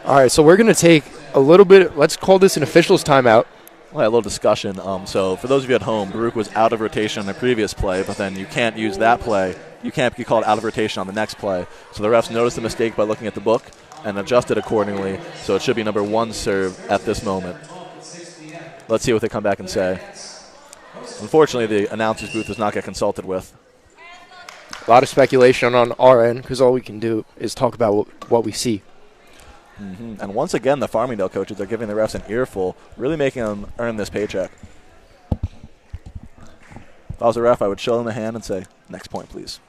All right, so we're going to take a little bit. Let's call this an officials timeout. Well, a little discussion. So for those of you at home, Baruch was out of rotation on the previous play, but then you can't use that play. You can't be called out of rotation on the next play. So the refs noticed the mistake by looking at the book and adjusted accordingly. So it should be number 1 serve at this moment. Let's see what they come back and say. Unfortunately, the announcer's booth does not get consulted with. A lot of speculation on our end because all we can do is talk about what we see. Mm-hmm. And once again, the Farmingdale coaches are giving the refs an earful, really making them earn this paycheck. If I was a ref, I would show them the hand and say, next point, please.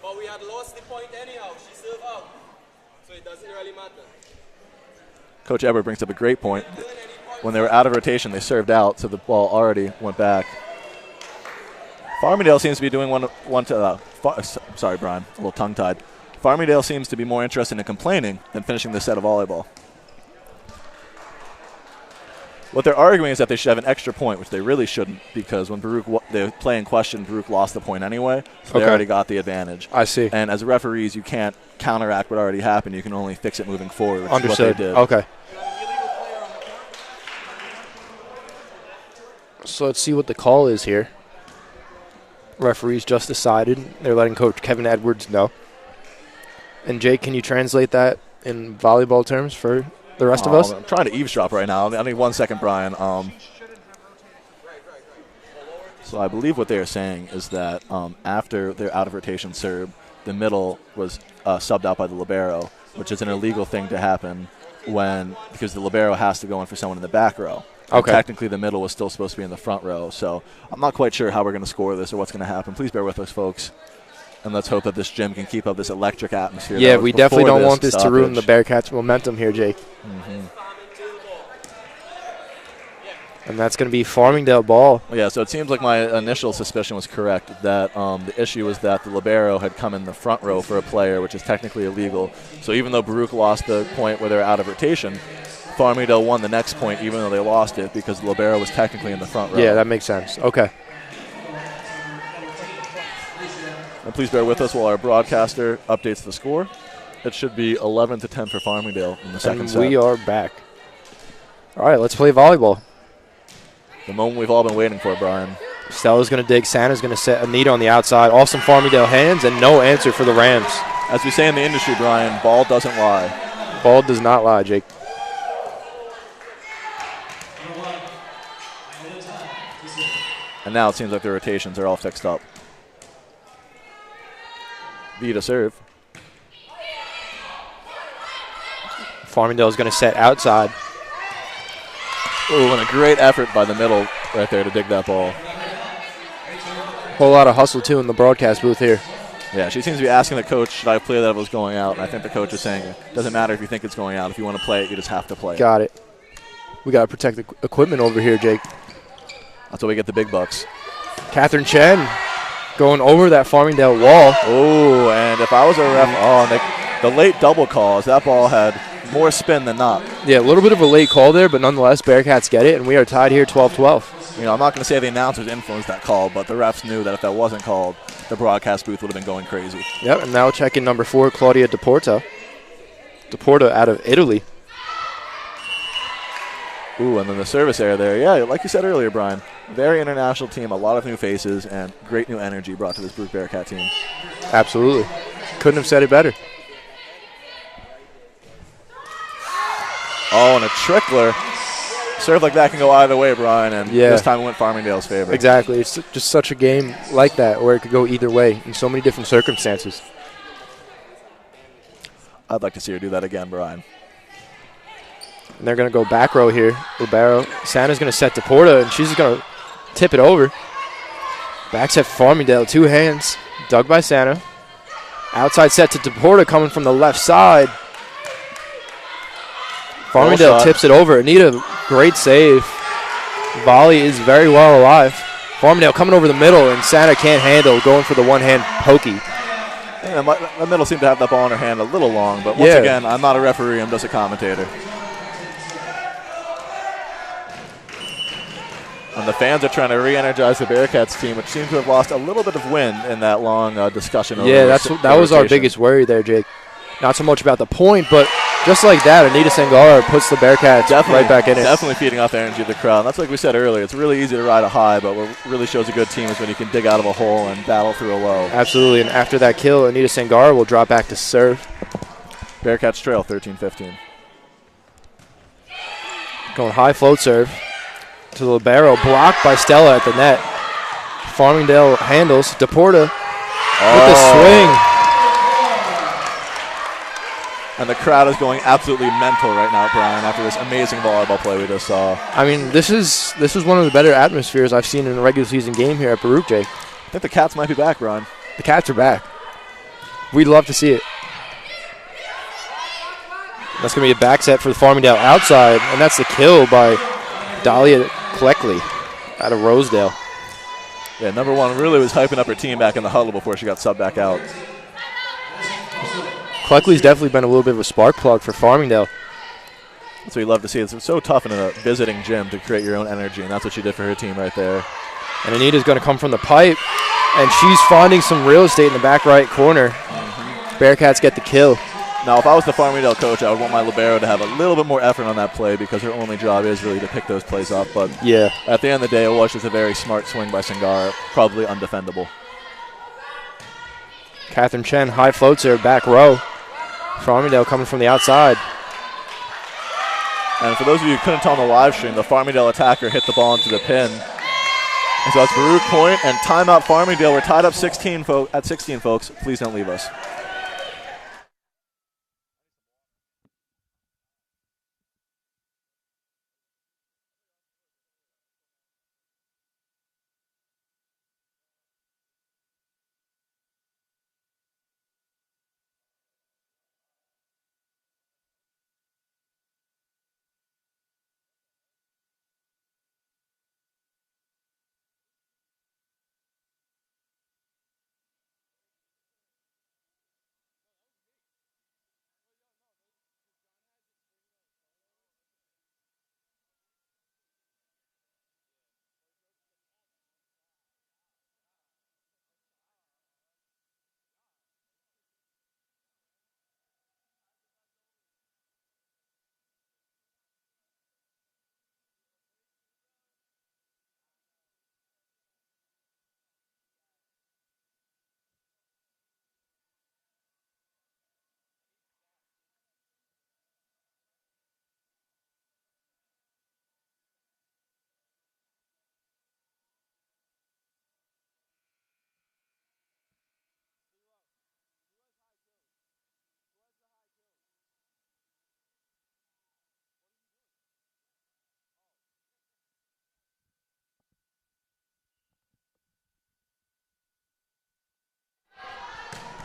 But we had lost the point anyhow. She served out. So it doesn't really matter. Coach Eber brings up a great point. When they were out of rotation, they served out, so the ball already went back. Farmingdale seems to be doing sorry, Brian, a little tongue-tied. Farmingdale seems to be more interested in complaining than finishing this set of volleyball. What they're arguing is that they should have an extra point, which they really shouldn't, because when the play in question, Baruch lost the point anyway, so they already got the advantage. I see. And as referees, you can't counteract what already happened. You can only fix it moving forward, which Understood. is what they did. Okay. So let's see what the call is here. Referees just decided. They're letting Coach Kevin Edwards know. And Jake, can you translate that in volleyball terms for the rest of us? I'm trying to eavesdrop right now. I need 1 second, Brian. So I believe what they are saying is that after their out of rotation serve, the middle was subbed out by the libero, which is an illegal thing to happen because the libero has to go in for someone in the back row. Okay. Technically, the middle was still supposed to be in the front row. So I'm not quite sure how we're going to score this or what's going to happen. Please bear with us, folks. And let's hope that this gym can keep up this electric atmosphere. Yeah, we definitely don't want this to ruin the Bearcats' momentum here, Jake. Mm-hmm. And that's going to be Farmingdale ball. Yeah, so it seems like my initial suspicion was correct, that the issue was that the libero had come in the front row for a player, which is technically illegal. So even though Baruch lost the point where they're out of rotation, Farmingdale won the next point even though they lost it because the libero was technically in the front row. Yeah, that makes sense. Okay. And please bear with us while our broadcaster updates the score. It should be 11-10 for Farmingdale in the second set. And we are back. All right, let's play volleyball. The moment we've all been waiting for, Brian. Stella's going to dig. Santa's going to set Anita on the outside. Awesome Farmingdale hands and no answer for the Rams. As we say in the industry, Brian, ball doesn't lie. Ball does not lie, Jake. And now it seems like the rotations are all fixed up. Vita serve. Farmingdale is going to set outside. Ooh, and a great effort by the middle right there to dig that ball. Whole lot of hustle, too, in the broadcast booth here. Yeah, she seems to be asking the coach, should I play that if it was going out? And I think the coach is saying, it doesn't matter if you think it's going out. If you want to play it, you just have to play it. Got it. We got to protect the equipment over here, Jake. That's why we get the big bucks. Catherine Chen going over that Farmingdale wall. Oh, and if I was a ref, the late double calls, that ball had more spin than not. Yeah, a little bit of a late call there, but nonetheless, Bearcats get it, and we are tied here 12-12. I'm not going to say the announcers influenced that call, but the refs knew that if that wasn't called, the broadcast booth would have been going crazy. Yep, and now check in number 4, Claudia Deporta. Deporta out of Italy. Ooh, and then the service error there. Yeah, like you said earlier, Brian, very international team, a lot of new faces, and great new energy brought to this Baruch Bearcat team. Absolutely. Couldn't have said it better. Oh, and a trickler. Serve like that can go either way, Brian, and Yeah. this time it went Farmingdale's favor. Exactly. It's just such a game like that where it could go either way in so many different circumstances. I'd like to see her do that again, Brian. And they're going to go back row here. Libero. Santa's going to set Deporta, and she's going to tip it over. Back set Farmingdale, 2 hands. Dug by Santa. Outside set to Deporta coming from the left side. Farmingdale tips it over. Anita, great save. Volley is very well alive. Farmingdale coming over the middle, and Santa can't handle, going for the one-hand pokey. Yeah, the middle seemed to have that ball in her hand a little long, but once again, I'm not a referee, I'm just a commentator. And the fans are trying to re-energize the Bearcats team, which seems to have lost a little bit of wind in that long discussion. Over that was our biggest worry there, Jake. Not so much about the point, but just like that, Anita Sangara puts the Bearcats right back in it. Definitely feeding off the energy of the crowd. And that's like we said earlier. It's really easy to ride a high, but what really shows a good team is when you can dig out of a hole and battle through a low. Absolutely, and after that kill, Anita Sangara will drop back to serve. Bearcats trail 13-15. Going high float serve to the libero, blocked by Stella at the net. Farmingdale handles. Deporta with the swing. And the crowd is going absolutely mental right now, Brian, after this amazing volleyball play we just saw. I mean, this is one of the better atmospheres I've seen in a regular season game here at Baruch, Jake. I think the Cats might be back, Brian. The Cats are back. We'd love to see it. That's going to be a back set for the Farmingdale outside, and that's the kill by Dahlia Kleckley out of Rosedale. Yeah, number 1 really was hyping up her team back in the huddle before she got subbed back out. Kleckley's definitely been a little bit of a spark plug for Farmingdale. That's what you love to see. It's so tough in a visiting gym to create your own energy, and that's what she did for her team right there. And Anita's going to come from the pipe, and she's finding some real estate in the back right corner. Bearcats get the kill. Now, if I was the Farmingdale coach, I would want my libero to have a little bit more effort on that play because her only job is really to pick those plays up. But yeah, at the end of the day, it was just a very smart swing by Sangara, probably undefendable. Catherine Chen, high float serve, back row. Farmingdale coming from the outside. And for those of you who couldn't tell on the live stream, the Farmingdale attacker hit the ball into the pin. And so it's Baruch point and timeout Farmingdale. We're tied up 16, at 16, folks. Please don't leave us.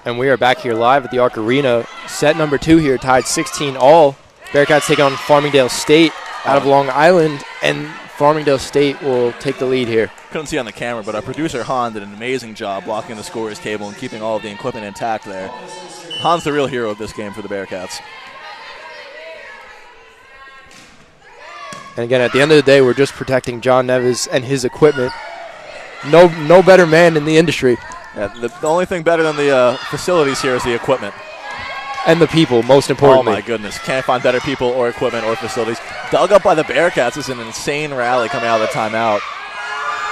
And we are back here live at the Arc Arena. Set number 2 here, tied 16 all. Bearcats take on Farmingdale State out of Long Island, and Farmingdale State will take the lead here. Couldn't see on the camera, but our producer, Han, did an amazing job blocking the scorer's table and keeping all of the equipment intact there. Han's the real hero of this game for the Bearcats. And again, at the end of the day, we're just protecting John Neves and his equipment. No better man in the industry. Yeah, the only thing better than the facilities here is the equipment. And the people, most importantly. Oh, my goodness. Can't find better people or equipment or facilities. Dug up by the Bearcats is an insane rally coming out of the timeout.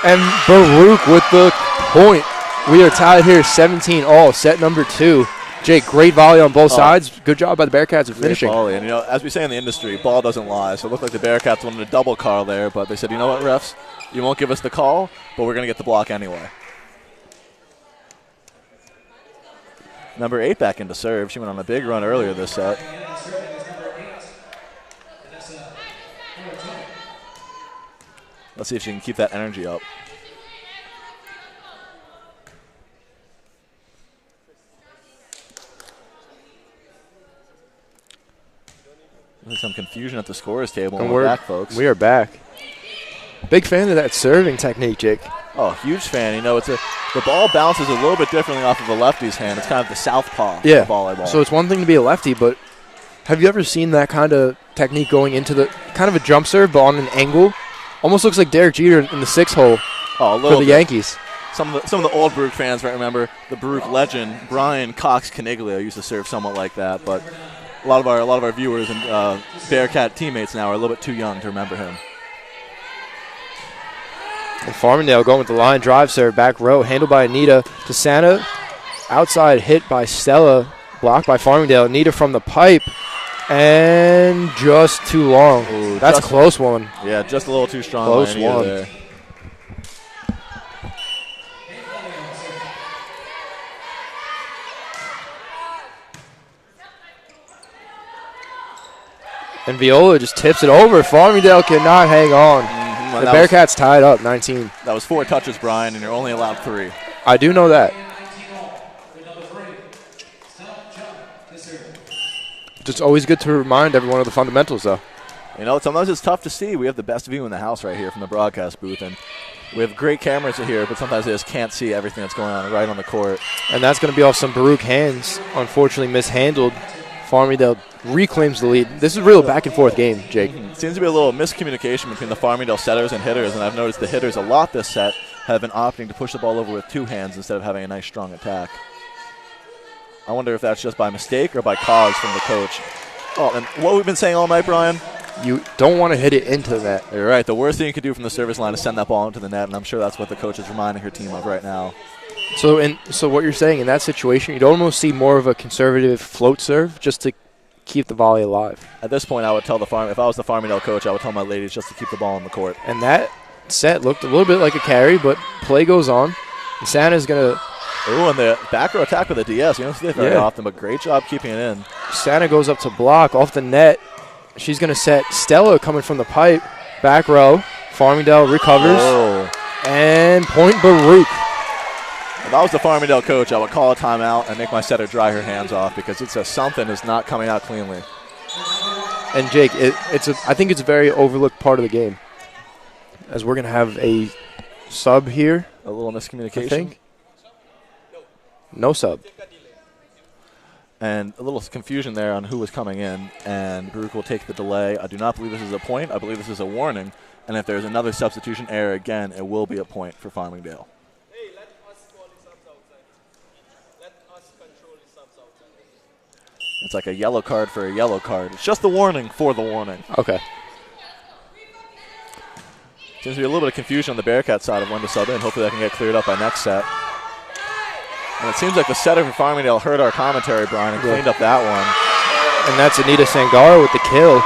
And Baruch with the point. We are tied here 17 all, set number 2. Jake, great volley on both sides. Good job by the Bearcats of finishing. Volley. And, as we say in the industry, ball doesn't lie. So it looked like the Bearcats wanted a double call there, but they said, you know what, refs? You won't give us the call, but we're going to get the block anyway. Number 8 back into serve. She went on a big run earlier this set. Let's see if she can keep that energy up. There's some confusion at the scorer's table. And we're back, folks. We are back. Big fan of that serving technique, Jake. Oh, huge fan. The ball bounces a little bit differently off of a lefty's hand. It's kind of the southpaw of volleyball. So it's one thing to be a lefty, but have you ever seen that kind of technique going into the kind of a jump serve, but on an angle? Almost looks like Derek Jeter in the 6-hole for the Yankees. Some of the old Baruch fans might remember the Baruch legend Brian Cox Caniglio used to serve somewhat like that, but a lot of our viewers and Bearcat teammates now are a little bit too young to remember him. And Farmingdale going with the line drive serve, back row, handled by Anita to Santa. Outside hit by Stella, blocked by Farmingdale. Anita from the pipe, and just too long. Ooh, that's a close one. Yeah, just a little too strong. Close one. There. And Viola just tips it over. Farmingdale cannot hang on. The Bearcats tied up 19. That was 4 touches, Brian, and you're only allowed 3. I do know that. Just always good to remind everyone of the fundamentals, though. Sometimes it's tough to see. We have the best view in the house right here from the broadcast booth, and we have great cameras here, but sometimes they just can't see everything that's going on right on the court. And that's going to be off some Baruch hands. Unfortunately mishandled. Farmingdale reclaims the lead. This is a real back-and-forth game, Jake. Seems to be a little miscommunication between the Farmingdale setters and hitters, and I've noticed the hitters a lot this set have been opting to push the ball over with 2 hands instead of having a nice, strong attack. I wonder if that's just by mistake or by cause from the coach. Oh, and what we've been saying all night, Brian? You don't want to hit it into the net. You're right. The worst thing you could do from the service line is send that ball into the net, and I'm sure that's what the coach is reminding her team of right now. So what you're saying, in that situation, you'd almost see more of a conservative float serve just to keep the volley alive. At this point, I would tell if I was the Farmingdale coach, I would tell my ladies just to keep the ball on the court. And that set looked a little bit like a carry, but play goes on. And Santa's going to... Ooh, and the back row attack with the DS. You don't see it very often, but great job keeping it in. Santa goes up to block off the net. She's going to set Stella coming from the pipe. Back row. Farmingdale recovers. Oh. And point Baruch. If I was the Farmingdale coach, I would call a timeout and make my setter dry her hands off because it says something is not coming out cleanly. And Jake, I think it's a very overlooked part of the game, as we're going to have a sub here. A little miscommunication. I think. No sub. And a little confusion there on who was coming in, and Baruch will take the delay. I do not believe this is a point. I believe this is a warning. And if there's another substitution error again, it will be a point for Farmingdale. Hey, let us call the subs outside. Let us control the subs outside. It's like a yellow card for a yellow card. It's just the warning for the warning. Okay. Seems to be a little bit of confusion on the Bearcat side of when to sub in. Hopefully that can get cleared up by next set. And it seems like the setter for Farmingdale heard our commentary, Brian, and cleaned up that one. And that's Anita Sangara with the kill.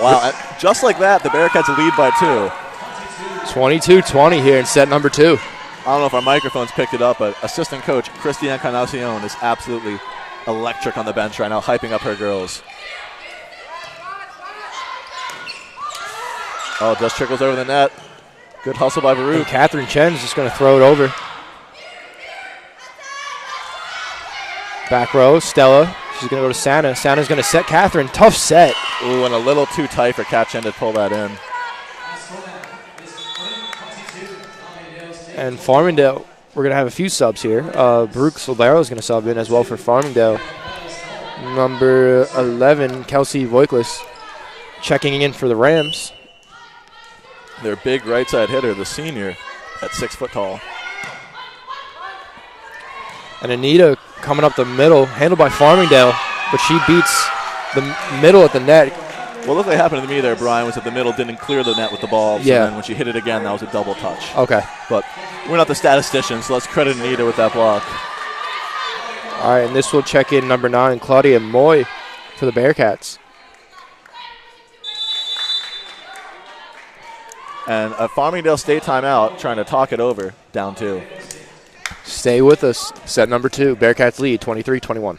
Wow, just like that, the Bearcats lead by 2. 22-20 here in set number 2. I don't know if our microphones picked it up, but assistant coach Christy Encarnacion is absolutely electric on the bench right now, hyping up her girls. Oh, just trickles over the net. Good hustle by Baruch. And Catherine Chen's just going to throw it over. Back row, Stella. She's going to go to Santa. Santa's going to set Catherine. Tough set. Ooh, and a little too tight for Kat Chen to pull that in. And Farmingdale, we're going to have a few subs here. Baruch Solero is going to sub in as well for Farmingdale. Number 11, Kelsey Voiklis, checking in for the Rams. their big right side hitter, the senior, at 6 foot tall. And Anita coming up the middle, handled by Farmingdale, but she beats the middle at the net. What looked like happened to me there, Brian, was that the middle didn't clear the net with the ball. So then when she hit it again, that was a double touch. Okay. But we're not the statisticians, so let's credit Anita with that block. All right, and this will check in number 9, Claudia Moy for the Bearcats. And a Farmingdale State timeout trying to talk it over, down 2. Stay with us. Set number 2, Bearcats lead 23-21.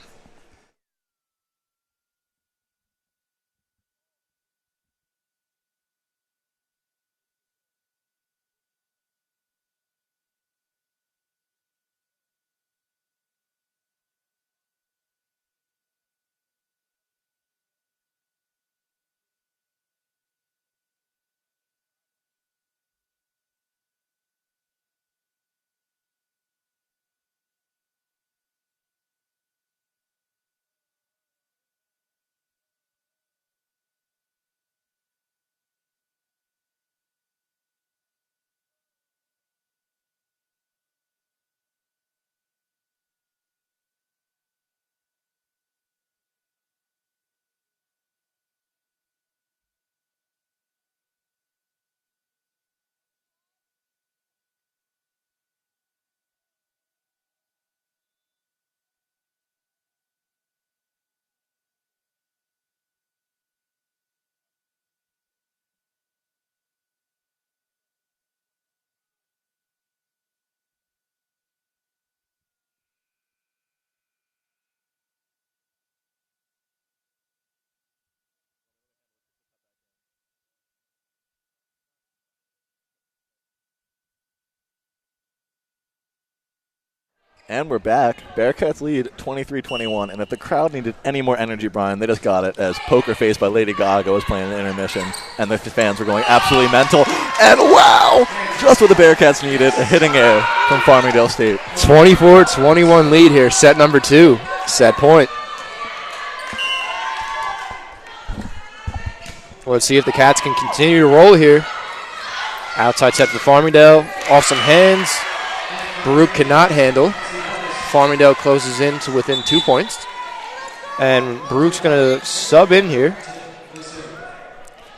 And we're back. Bearcats lead 23-21. And if the crowd needed any more energy, Brian, they just got it as Poker Face by Lady Gaga was playing an intermission. And the fans were going absolutely mental. And wow! Just what the Bearcats needed, a hitting air from Farmingdale State. 24-21 lead here. Set number 2. Set point. Let's see if the Cats can continue to roll here. Outside set for Farmingdale. Off some hands. Baruch cannot handle. Farmingdale closes in to within 2 points. And Baruch's going to sub in here.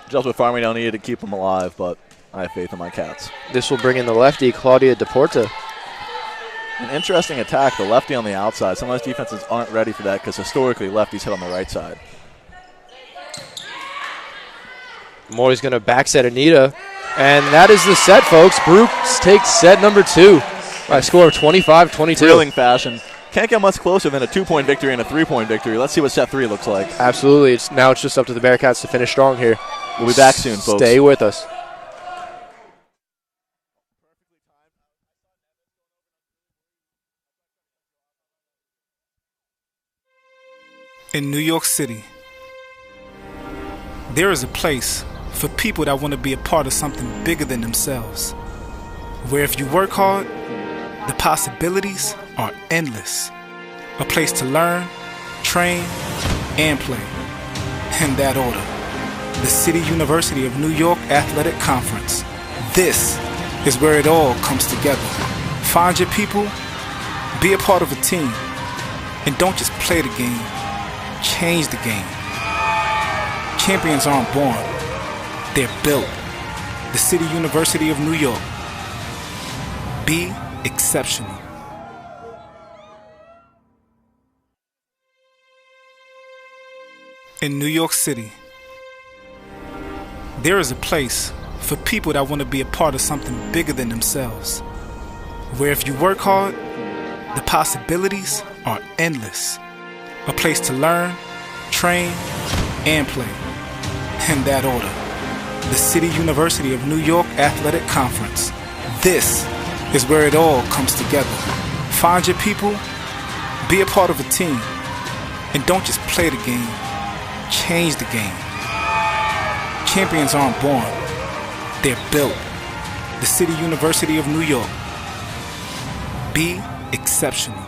Just what Farmingdale needed to keep them alive, but I have faith in my Cats. This will bring in the lefty, Claudia DePorta. An interesting attack, the lefty on the outside. Sometimes defenses aren't ready for that because historically lefties hit on the right side. Moy's going to back set Anita. And that is the set, folks. Baruch takes set number 2 by a score of 25-22. Thrilling fashion. Can't get much closer than a 2-point victory and a 3-point victory. Let's see what set 3 looks like. Absolutely. Now it's just up to the Bearcats to finish strong here. We'll be back soon, folks. Stay with us. In New York City, there is a place for people that want to be a part of something bigger than themselves, where if you work hard, the possibilities are endless. A place to learn, train, and play. In that order, the City University of New York Athletic Conference. This is where it all comes together. Find your people, be a part of a team, and don't just play the game, change the game. Champions aren't born, they're built. The City University of New York. Be exceptional. In New York City, there is a place for people that want to be a part of something bigger than themselves, where if you work hard, the possibilities are endless. A place to learn, train, and play. In that order, the City University of New York Athletic Conference. This is where it all comes together. Find your people, be a part of a team, and don't just play the game, change the game. Champions aren't born, they're built. The City University of New York. Be exceptional.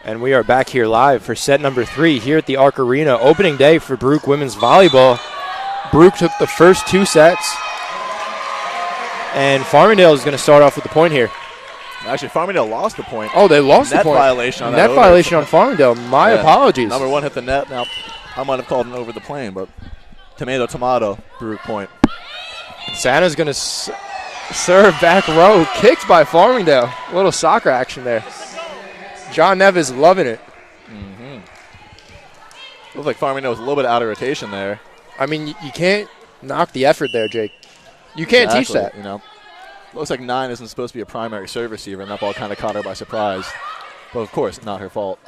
And we are back here live for set number 3 here at the Arc Arena. Opening day for Baruch women's volleyball. Baruch took the first 2 sets. And Farmingdale is going to start off with the point here. Actually, Farmingdale lost the point. Oh, they lost the point. Net violation on that. Net violation on Farmingdale. My apologies. Number 1 hit the net. Now, I might have called it over the plane, but tomato, Baruch point. Santa's going to serve back row. Kicked by Farmingdale. A little soccer action there. John Neves loving it. Looks like Farmingdale was a little bit out of rotation there. I mean, you can't knock the effort there, Jake. You can't teach that. You know, looks like 9 isn't supposed to be a primary serve receiver, and that ball kind of caught her by surprise. But, of course, not her fault.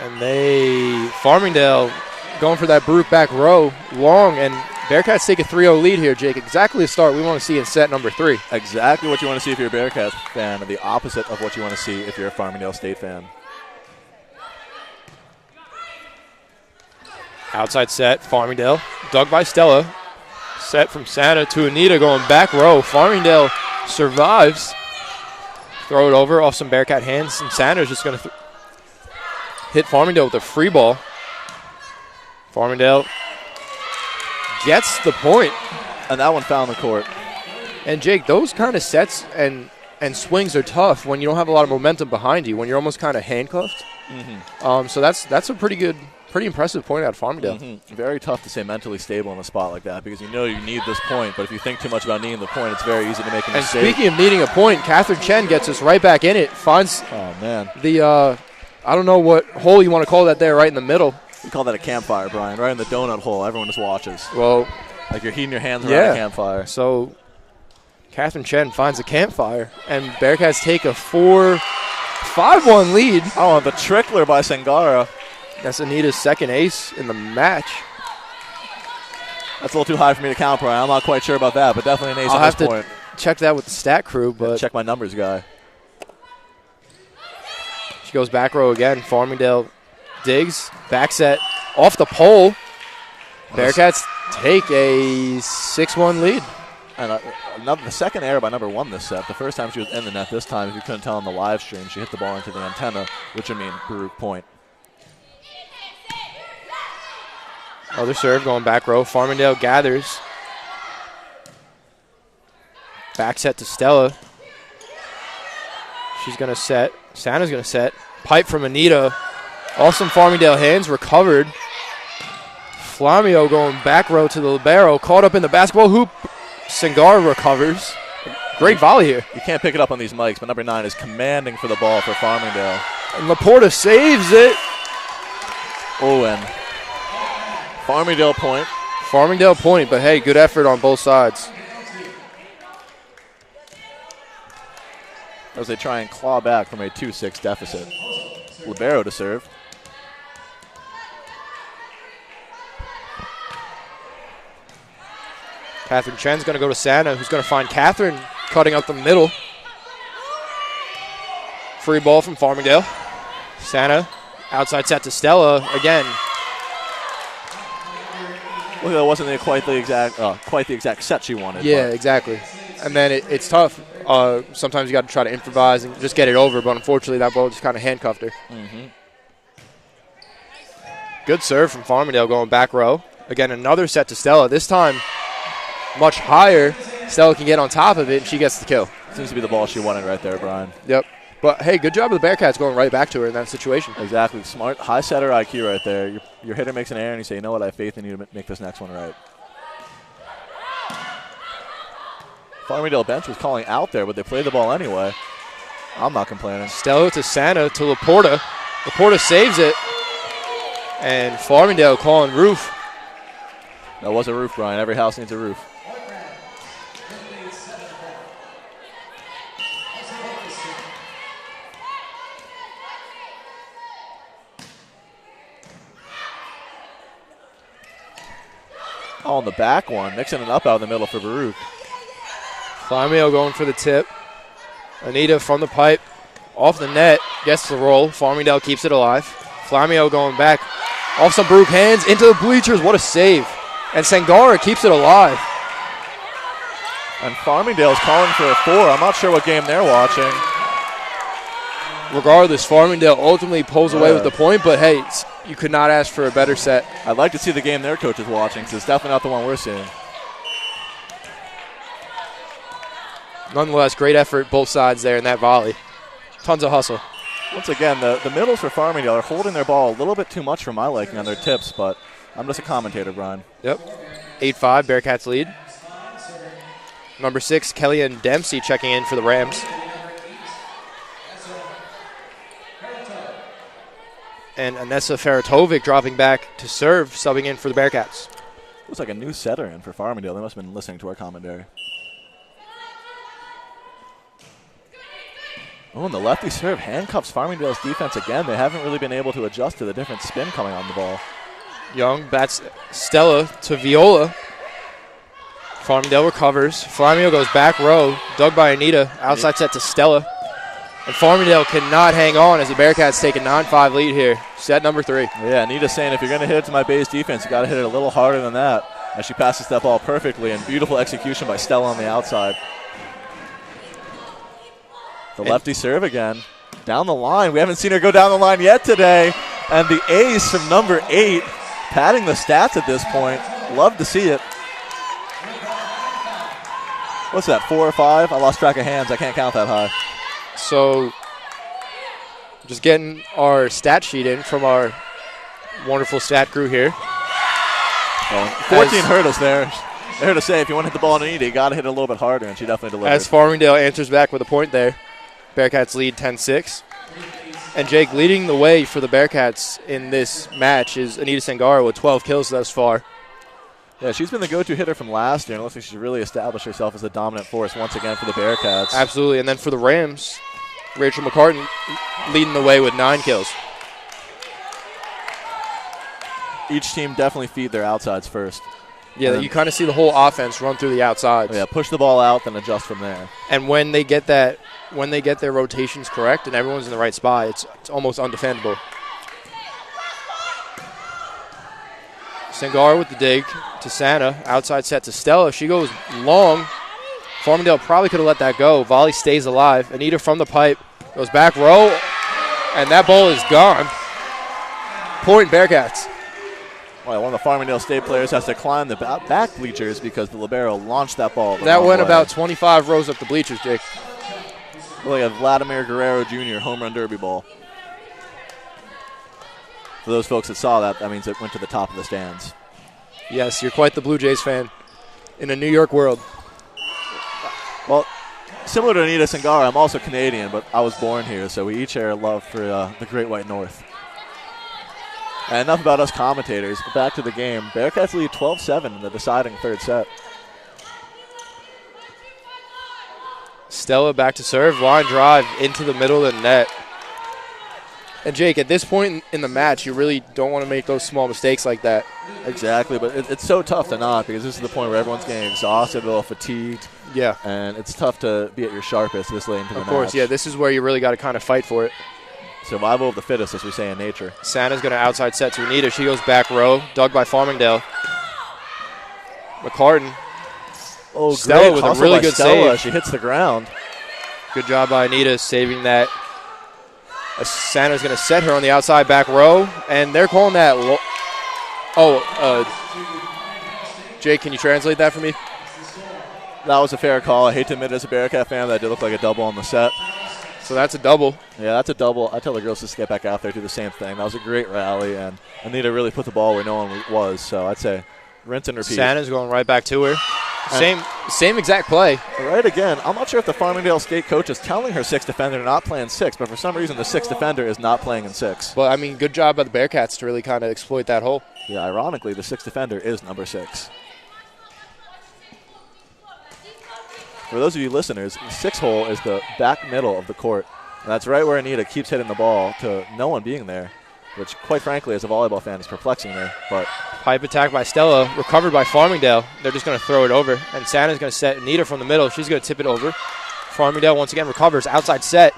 And Farmingdale going for that Baruch back row long, and Bearcats take a 3-0 lead here, Jake. Exactly the start we want to see in set number 3. Exactly what you want to see if you're a Bearcats fan, and the opposite of what you want to see if you're a Farmingdale State fan. Outside set, Farmingdale, dug by Stella. Set from Santa to Anita going back row. Farmingdale survives. Throw it over off some Bearcat hands, and Santa's just going to hit Farmingdale with a free ball. Farmingdale gets the point. And that one found the court. And, Jake, those kind of sets and swings are tough when you don't have a lot of momentum behind you, when you're almost kind of handcuffed. So that's a pretty impressive point out of Farmingdale. Very tough to stay mentally stable in a spot like that because you know you need this point, but if you think too much about needing the point, it's very easy to make a mistake. And speaking of needing a point, Catherine Chen gets us right back in it. Finds the, I don't know what hole you want to call that there, right in the middle. We call that a campfire, Brian, right in the donut hole. Everyone just watches. Well, like you're heating your hands around a campfire. So Catherine Chen finds a campfire, and Bearcats take a 5-1 lead. Oh, the trickler by Sangara. That's Anita's second ace in the match. That's a little too high for me to count, Brian. I'm not quite sure about that, but definitely an ace at this point. Check that with the stat crew. But check my numbers, guy. She goes back row again. Farmingdale digs. Back set off the pole. Bearcats take a 6-1 lead. And the second error by number 1 this set. The first time she was in the net. This time, if you couldn't tell on the live stream, she hit the ball into the antenna, which would mean Baruch point. Other serve going back row. Farmingdale gathers. Back set to Stella. She's going to set. Santa's going to set. Pipe from Anita. Awesome Farmingdale hands. Recovered. Flamio going back row to the libero. Caught up in the basketball hoop. Sengar recovers. Great volley here. You can't pick it up on these mics, but number 9 is commanding for the ball for Farmingdale. And Laporta saves it. Oh, and Farmingdale point. Farmingdale point, but hey, good effort on both sides. As they try and claw back from a 2-6 deficit. Libero to serve. Catherine Chen's going to go to Santa, who's going to find Catherine cutting up the middle. Free ball from Farmingdale. Santa, outside set to Stella again. Look, that wasn't quite the exact set she wanted. Yeah, exactly. And then it's tough. Sometimes you got to try to improvise and just get it over, but unfortunately that ball just kind of handcuffed her. Good serve from Farmingdale going back row. Again, another set to Stella. This time much higher. Stella can get on top of it, and she gets the kill. Seems to be the ball she wanted right there, Brian. Yep. But, hey, good job of the Bearcats going right back to her in that situation. Exactly. Smart, high setter IQ right there. Your hitter makes an error, and you say, you know what, I have faith in you to make this next one right. Farmingdale bench was calling out there, but they played the ball anyway. I'm not complaining. Stella to Santa to Laporta. Laporta saves it. And Farmingdale calling roof. That was a roof, Brian. Every house needs a roof. On the back one, mixing it up out in the middle for Baruch. Flamio going for the tip. Anita from the pipe, off the net, gets the roll. Farmingdale keeps it alive. Flamio going back, off some Baruch hands, into the bleachers. What a save. And Sangara keeps it alive. And Farmingdale's calling for a 4. I'm not sure what game they're watching. regardless, Farmingdale ultimately pulls away with the point, but hey, you could not ask for a better set. I'd like to see the game their coach is watching, because it's definitely not the one we're seeing. Nonetheless, great effort both sides there in that volley. Tons of hustle. Once again, the middles for Farmingdale are holding their ball a little bit too much for my liking on their tips, but I'm just a commentator, Brian. Yep. 8-5, Bearcats lead. Number 6, Kellyanne Dempsey checking in for the Rams. And Anessa Faratovic dropping back to serve, subbing in for the Bearcats. Looks like a new setter in for Farmingdale. They must have been listening to our commentary. Oh, and the lefty serve handcuffs Farmingdale's defense again. They haven't really been able to adjust to the different spin coming on the ball. Young bats Stella to Viola. Farmingdale recovers. Farmingdale goes back row, dug by Anita. Outside set to Stella. And Farmingdale cannot hang on as the Bearcats take a 9-5 lead here. Set number 3. Yeah, Anita's saying if you're going to hit it to my base defense, you got to hit it a little harder than that. As she passes that ball perfectly, and beautiful execution by Stella on the outside. The lefty serve again. Down the line. We haven't seen her go down the line yet today. And the ace from number 8, padding the stats at this point. Love to see it. What's that, 4 or 5? I lost track of hands. I can't count that high. So, just getting our stat sheet in from our wonderful stat crew here. 14 hurt us there. They're here to say if you want to hit the ball in Anita, you got to hit it a little bit harder, and she definitely delivered. As Farmingdale answers back with a point there. Bearcats lead 10-6. And Jake, leading the way for the Bearcats in this match is Anita Sangara with 12 kills thus far. Yeah, she's been the go-to hitter from last year, and it looks like she's really established herself as a dominant force once again for the Bearcats. Absolutely, and then for the Rams, Rachel McCartan leading the way with 9 kills. Each team definitely feed their outsides first. Yeah, you kind of see the whole offense run through the outsides. Yeah, push the ball out, then adjust from there. And when they get their rotations correct and everyone's in the right spot, it's almost undefendable. Sangara with the dig to Santa. Outside set to Stella. She goes long. Farmingdale probably could have let that go. Volley stays alive. Anita from the pipe goes back row, and that ball is gone. Point Bearcats. Well, one of the Farmingdale State players has to climb the back bleachers because the libero launched that ball. That went about 25 rows up the bleachers, Jake. Like a Vladimir Guerrero Jr. home run derby ball. For those folks that saw that, that means it went to the top of the stands. Yes, you're quite the Blue Jays fan in a New York world. Well, similar to Anita Sangara, I'm also Canadian, but I was born here, so we each share a love for the Great White North. And enough about us commentators. Back to the game. Bearcats lead 12-7 in the deciding third set. Stella back to serve, line drive into the middle of the net. And Jake, at this point in the match, you really don't want to make those small mistakes like that. Exactly, but it's so tough to not, because this is the point where everyone's getting exhausted, a little fatigued. Yeah. And it's tough to be at your sharpest this late into the match. Of course, yeah, this is where you really got to kind of fight for it. Survival of the fittest, as we say in nature. Santa's going to outside set to Anita. She goes back row, dug by Farmingdale. McCartan. Oh, Stella great with a really good Stella. save. She hits the ground. Good job by Anita saving that. Santa's going to set her on the outside back row, and they're calling that Jake, can you translate that for me? That was a fair call. I hate to admit as a Bearcat fan that did look like a double on the set. So that's a double. Yeah, that's a double. I tell the girls to get back out there, do the same thing. That was a great rally, and Anita really put the ball where no one was. So I'd say rinse and repeat. Santa's going right back to her. Same exact play. Right again. I'm not sure if the Farmingdale State coach is telling her sixth defender not playing 6, but for some reason the sixth defender is not playing in 6. But, I mean, good job by the Bearcats to really kind of exploit that hole. Yeah, ironically, the sixth defender is number 6. For those of you listeners, the 6 hole is the back middle of the court. And that's right where Anita keeps hitting the ball to no one being there, which, quite frankly, as a volleyball fan, is perplexing me. But pipe attack by Stella, recovered by Farmingdale. They're just going to throw it over. And Santa's going to set Anita from the middle. She's going to tip it over. Farmingdale once again recovers. Outside set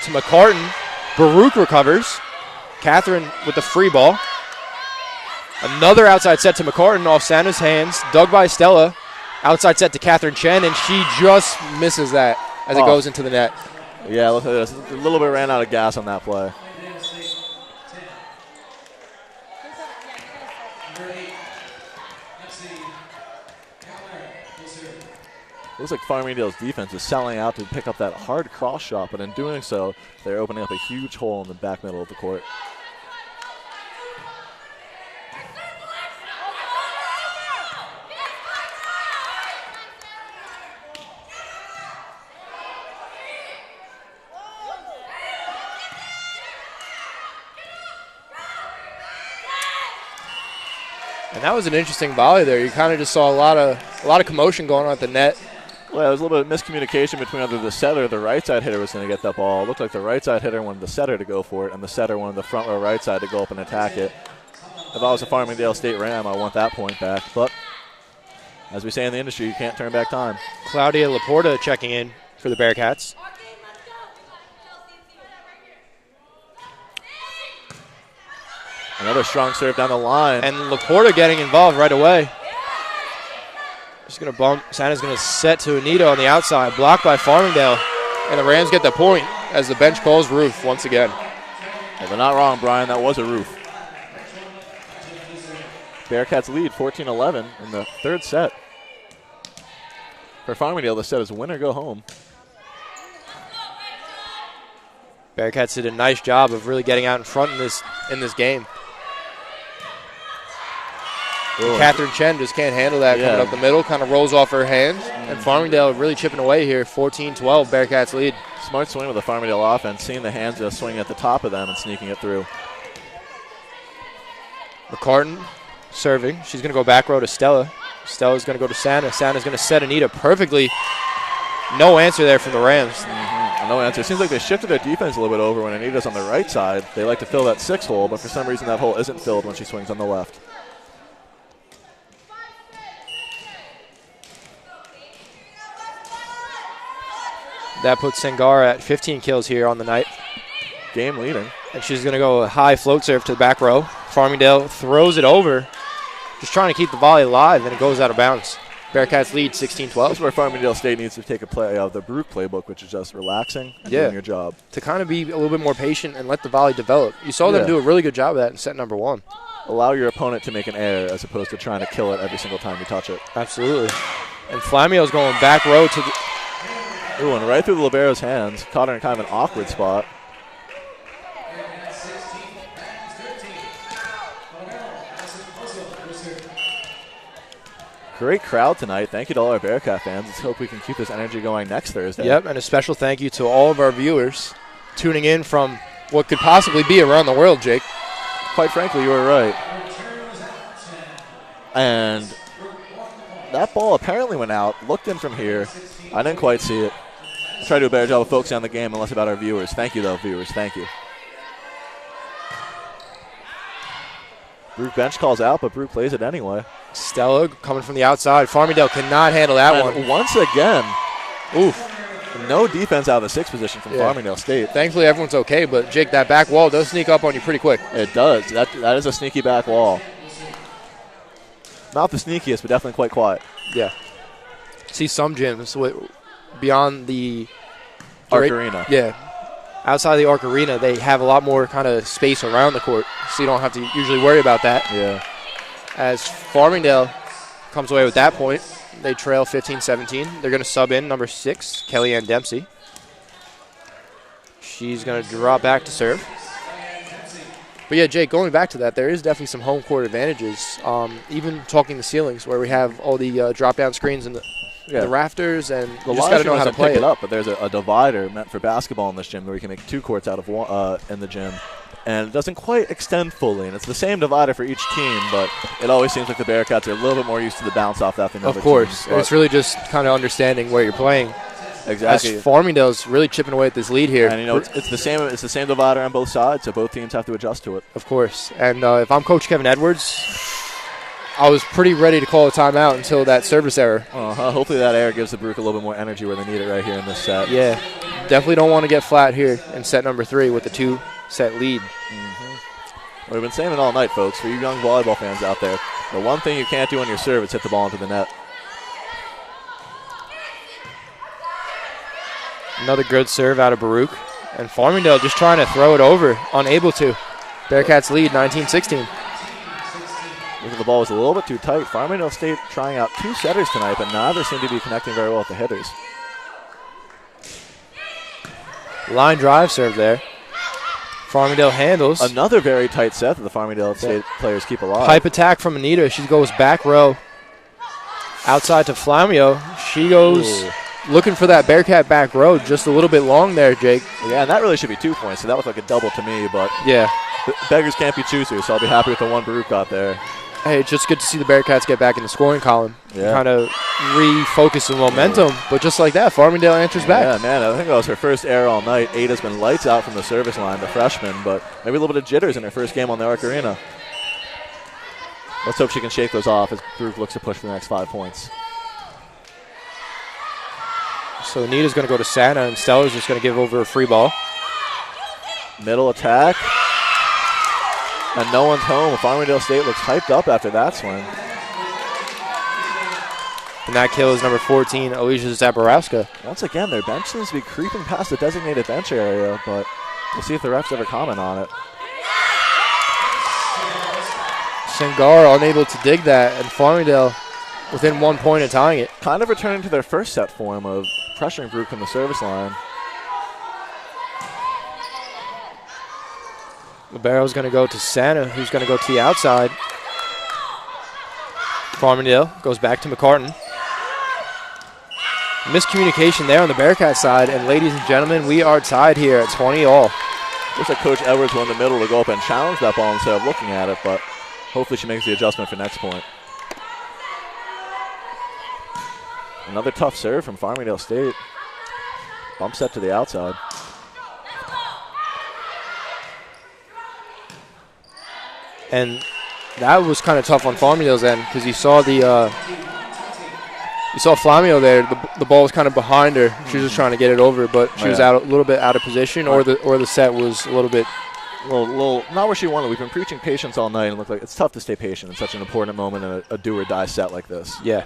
to McCartan. Baruch recovers. Catherine with the free ball. Another outside set to McCartan off Santa's hands. Dug by Stella. Outside set to Catherine Chen, and she just misses that as it goes into the net. Yeah, look at this. A little bit ran out of gas on that play. Looks like Farmingdale's defense is selling out to pick up that hard cross shot, but in doing so, they're opening up a huge hole in the back middle of the court. And that was an interesting volley there. You kind of just saw a lot of commotion going on at the net. Well, there was a little bit of miscommunication between either the setter or the right side hitter was going to get that ball. It looked like the right side hitter wanted the setter to go for it, and the setter wanted the front row right side to go up and attack it. If I was a Farmingdale State Ram, I want that point back. But as we say in the industry, you can't turn back time. Claudia Laporta checking in for the Bearcats. Another strong serve down the line. And Laporta getting involved right away. She's going to bump. Santa's going to set to Anita on the outside. Blocked by Farmingdale. And the Rams get the point as the bench calls roof once again. Well, they're not wrong, Brian. That was a roof. Bearcats lead 14-11 in the third set. For Farmingdale, the set is win or go home. Bearcats did a nice job of really getting out in front in this game. Catherine Chen just can't handle that coming up the middle, kind of rolls off her hands. And Farmingdale really chipping away here, 14-12, Bearcats lead. Smart swing with the Farmingdale offense, seeing the hands just swinging at the top of them and sneaking it through. McCartan serving. She's going to go back row to Stella. Stella's going to go to Santa. Santa's going to set Anita perfectly. No answer there from the Rams. No answer. It seems like they shifted their defense a little bit over when Anita's on the right side. They like to fill that 6 hole, but for some reason that hole isn't filled when she swings on the left. That puts Sangara at 15 kills here on the night. Game leading. And she's going to go a high float serve to the back row. Farmingdale throws it over, just trying to keep the volley alive, and it goes out of bounds. Bearcats lead 16-12. That's where Farmingdale State needs to take a play of the Baruch playbook, which is just relaxing and doing your job. To kind of be a little bit more patient and let the volley develop. You saw them do a really good job of that in set number 1. Allow your opponent to make an error as opposed to trying to kill it every single time you touch it. Absolutely. And Flamio's going back row to the... Ooh, and right through the libero's hands. Caught her in kind of an awkward spot. Great crowd tonight. Thank you to all our Bearcat fans. Let's hope we can keep this energy going next Thursday. Yep, and a special thank you to all of our viewers tuning in from what could possibly be around the world, Jake. Quite frankly, you were right. And that ball apparently went out. Looked in from here. I didn't quite see it. I'll try to do a better job of focusing on the game and less about our viewers. Thank you, though, viewers. Thank you. Baruch bench calls out, but Baruch plays it anyway. Stella coming from the outside. Farmingdale cannot handle that one. Once again, oof. No defense out of the 6th position from Farmingdale State. Thankfully, everyone's okay, but, Jake, that back wall does sneak up on you pretty quick. It does. That is a sneaky back wall. Not the sneakiest, but definitely quite quiet. Yeah. See some gyms beyond the Arc Arena. Yeah. Outside the Arc Arena, they have a lot more kind of space around the court, so you don't have to usually worry about that. Yeah. As Farmingdale comes away with that point, they trail 15-17. They're going to sub in number 6, Kellyanne Dempsey. She's going to drop back to serve. But, yeah, Jake, going back to that, there is definitely some home court advantages. Even talking the ceilings where we have all the drop-down screens and the rafters, and you just got to know how to play it. Up, but there's a divider meant for basketball in this gym where we can make 2 courts out of one in the gym. And it doesn't quite extend fully, and it's the same divider for each team, but it always seems like the Bearcats are a little bit more used to the bounce off that than other teams. Of course. It's really just kind of understanding where you're playing. Exactly. As Farmingdale's really chipping away at this lead here. And, it's the same divider on both sides, so both teams have to adjust to it. Of course. And if I'm Coach Kevin Edwards, I was pretty ready to call a timeout until that service error. Hopefully that error gives the Baruch a little bit more energy where they need it right here in this set. Yeah. Definitely don't want to get flat here in set number 3 with the 2-set lead. We've been saying it all night, folks. For you young volleyball fans out there, the one thing you can't do on your serve is hit the ball into the net. Another good serve out of Baruch. And Farmingdale just trying to throw it over, unable to. Bearcats lead 19-16. Looking the ball was a little bit too tight. Farmingdale State trying out 2 setters tonight, but neither seem to be connecting very well with the hitters. Line drive serve there. Farmingdale handles. Another very tight set that the Farmingdale State players keep alive. Pipe attack from Anita. She goes back row. Outside to Flamio. She goes looking for that Bearcat back row. Just a little bit long there, Jake. Yeah, and that really should be 2 points, so that looked like a double to me, but yeah, beggars can't be choosers, so I'll be happy with the one Baruch got there. Hey, it's just good to see the Bearcats get back in the scoring column. Yeah. Kind of refocus the momentum, but just like that, Farmingdale answers back. Yeah, man, I think that was her first error all night. Ada's been lights out from the service line, the freshman, but maybe a little bit of jitters in her first game on the Arc Arena. Let's hope she can shake those off as Baruch looks to push for the next 5 points. So Anita's going to go to Santa, and Stella's just going to give over a free ball. Middle attack. And no one's home. Farmingdale State looks hyped up after that swing. And that kill is number 14, Alicia Zaborowska. Once again, their bench seems to be creeping past the designated bench area, but we'll see if the refs ever comment on it. Sangara unable to dig that, and Farmingdale within 1 point of tying it. Kind of returning to their first set form of pressuring Baruch from the service line. Libero's going to go to Santa, who's going to go to the outside. Farmingdale goes back to McCartan. Miscommunication there on the Bearcat side, and ladies and gentlemen, we are tied here at 20 all. Looks like Coach Edwards went in the middle to go up and challenge that ball instead of looking at it, but hopefully she makes the adjustment for next point. Another tough serve from Farmingdale State. Bump set to the outside. And that was kind of tough on Farmingdale's end because you saw Flamio there. The ball was kind of behind her. She was just trying to get it over, but she was out a little bit out of position, or the set was a little bit. Little, not where she wanted. We've been preaching patience all night, and it looked like it's tough to stay patient in such an important moment in a do or die set like this. Yeah.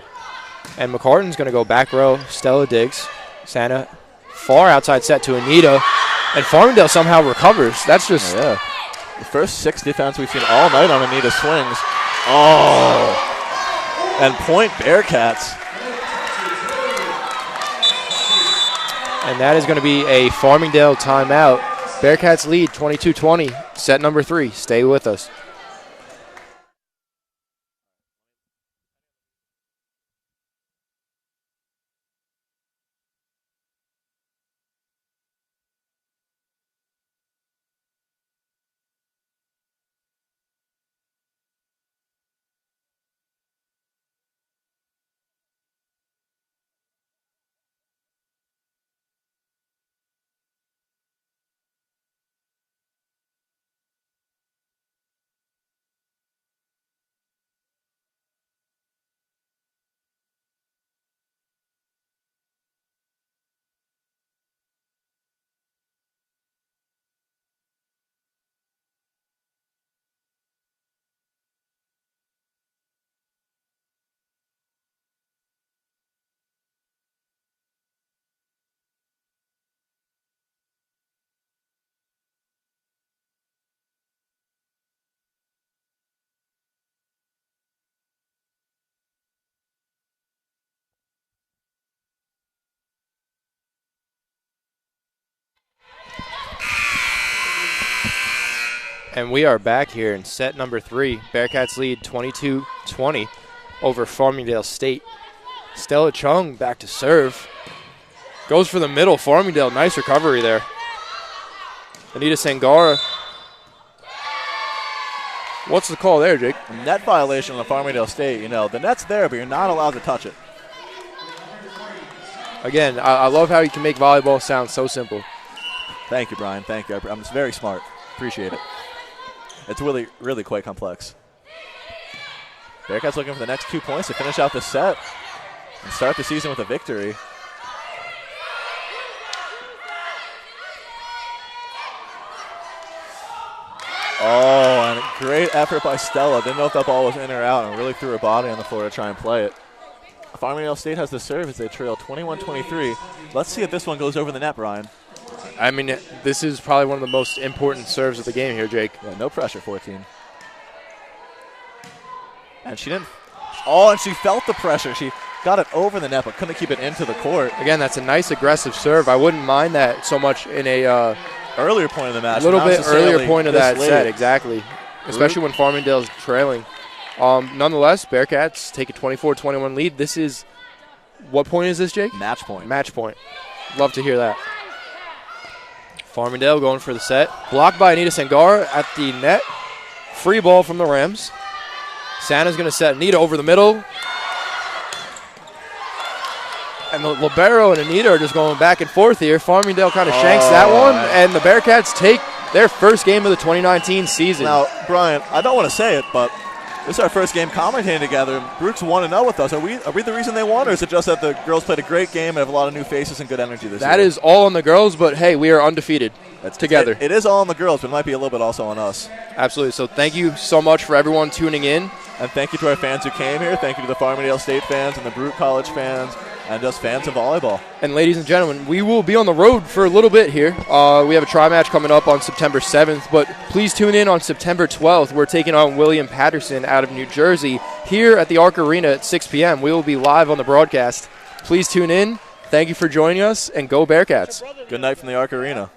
And McCartan's going to go back row. Stella digs. Santa far outside set to Anita, and Farmingdale somehow recovers. That's just the first 6 defense we've seen all night on Anita's swings. Oh, and point Bearcats. And that is going to be a Farmingdale timeout. Bearcats lead 22-20. Set number 3. Stay with us. And we are back here in set number 3. Bearcats lead 22-20 over Farmingdale State. Stella Chung back to serve. Goes for the middle. Farmingdale, nice recovery there. Anita Sangara. What's the call there, Jake? Net violation on Farmingdale State. You know, the net's there, but you're not allowed to touch it. Again, I love how you can make volleyball sound so simple. Thank you, Brian. Thank you. I'm just very smart. Appreciate it. It's really, really quite complex. Bearcats looking for the next 2 points to finish out the set and start the season with a victory. Oh, and a great effort by Stella. Didn't know if that ball was in or out and really threw her body on the floor to try and play it. Farmingdale State has the serve as they trail 21-23. Let's see if this one goes over the net, Brian. I mean, this is probably one of the most important serves of the game here, Jake. Yeah, no pressure, 14. And she didn't. Oh, and she felt the pressure. She got it over the net, but couldn't keep it into the court. Again, that's a nice aggressive serve. I wouldn't mind that so much in a Earlier point of the match. a little bit earlier point of that late. set, exactly. Especially when Farmingdale's trailing. Nonetheless, Bearcats take a 24-21 lead. This is, what point is this, Jake? Match point. Match point. Love to hear that. Farmingdale going for the set. Blocked by Anita Sangar at the net. Free ball from the Rams. Santa's going to set Anita over the middle. And the libero and Anita are just going back and forth here. Farmingdale kind of shanks that one, and the Bearcats take their first game of the 2019 season. Now, Brian, I don't want to say it, but this is our first game commentating together. Baruch's 1-0 with us. Are we the reason they won, or is it just that the girls played a great game and have a lot of new faces and good energy this year? That is all on the girls, but hey, we are undefeated together. It is all on the girls, but it might be a little bit also on us. Absolutely. So thank you so much for everyone tuning in. And thank you to our fans who came here. Thank you to the Farmingdale State fans and the Baruch College fans and just fans of volleyball. And ladies and gentlemen, we will be on the road for a little bit here. We have a tri-match coming up on September 7th, but please tune in on September 12th. We're taking on William Patterson out of New Jersey here at the Arc Arena at 6 p.m. We will be live on the broadcast. Please tune in. Thank you for joining us, and go Bearcats. Good night from the Arc Arena.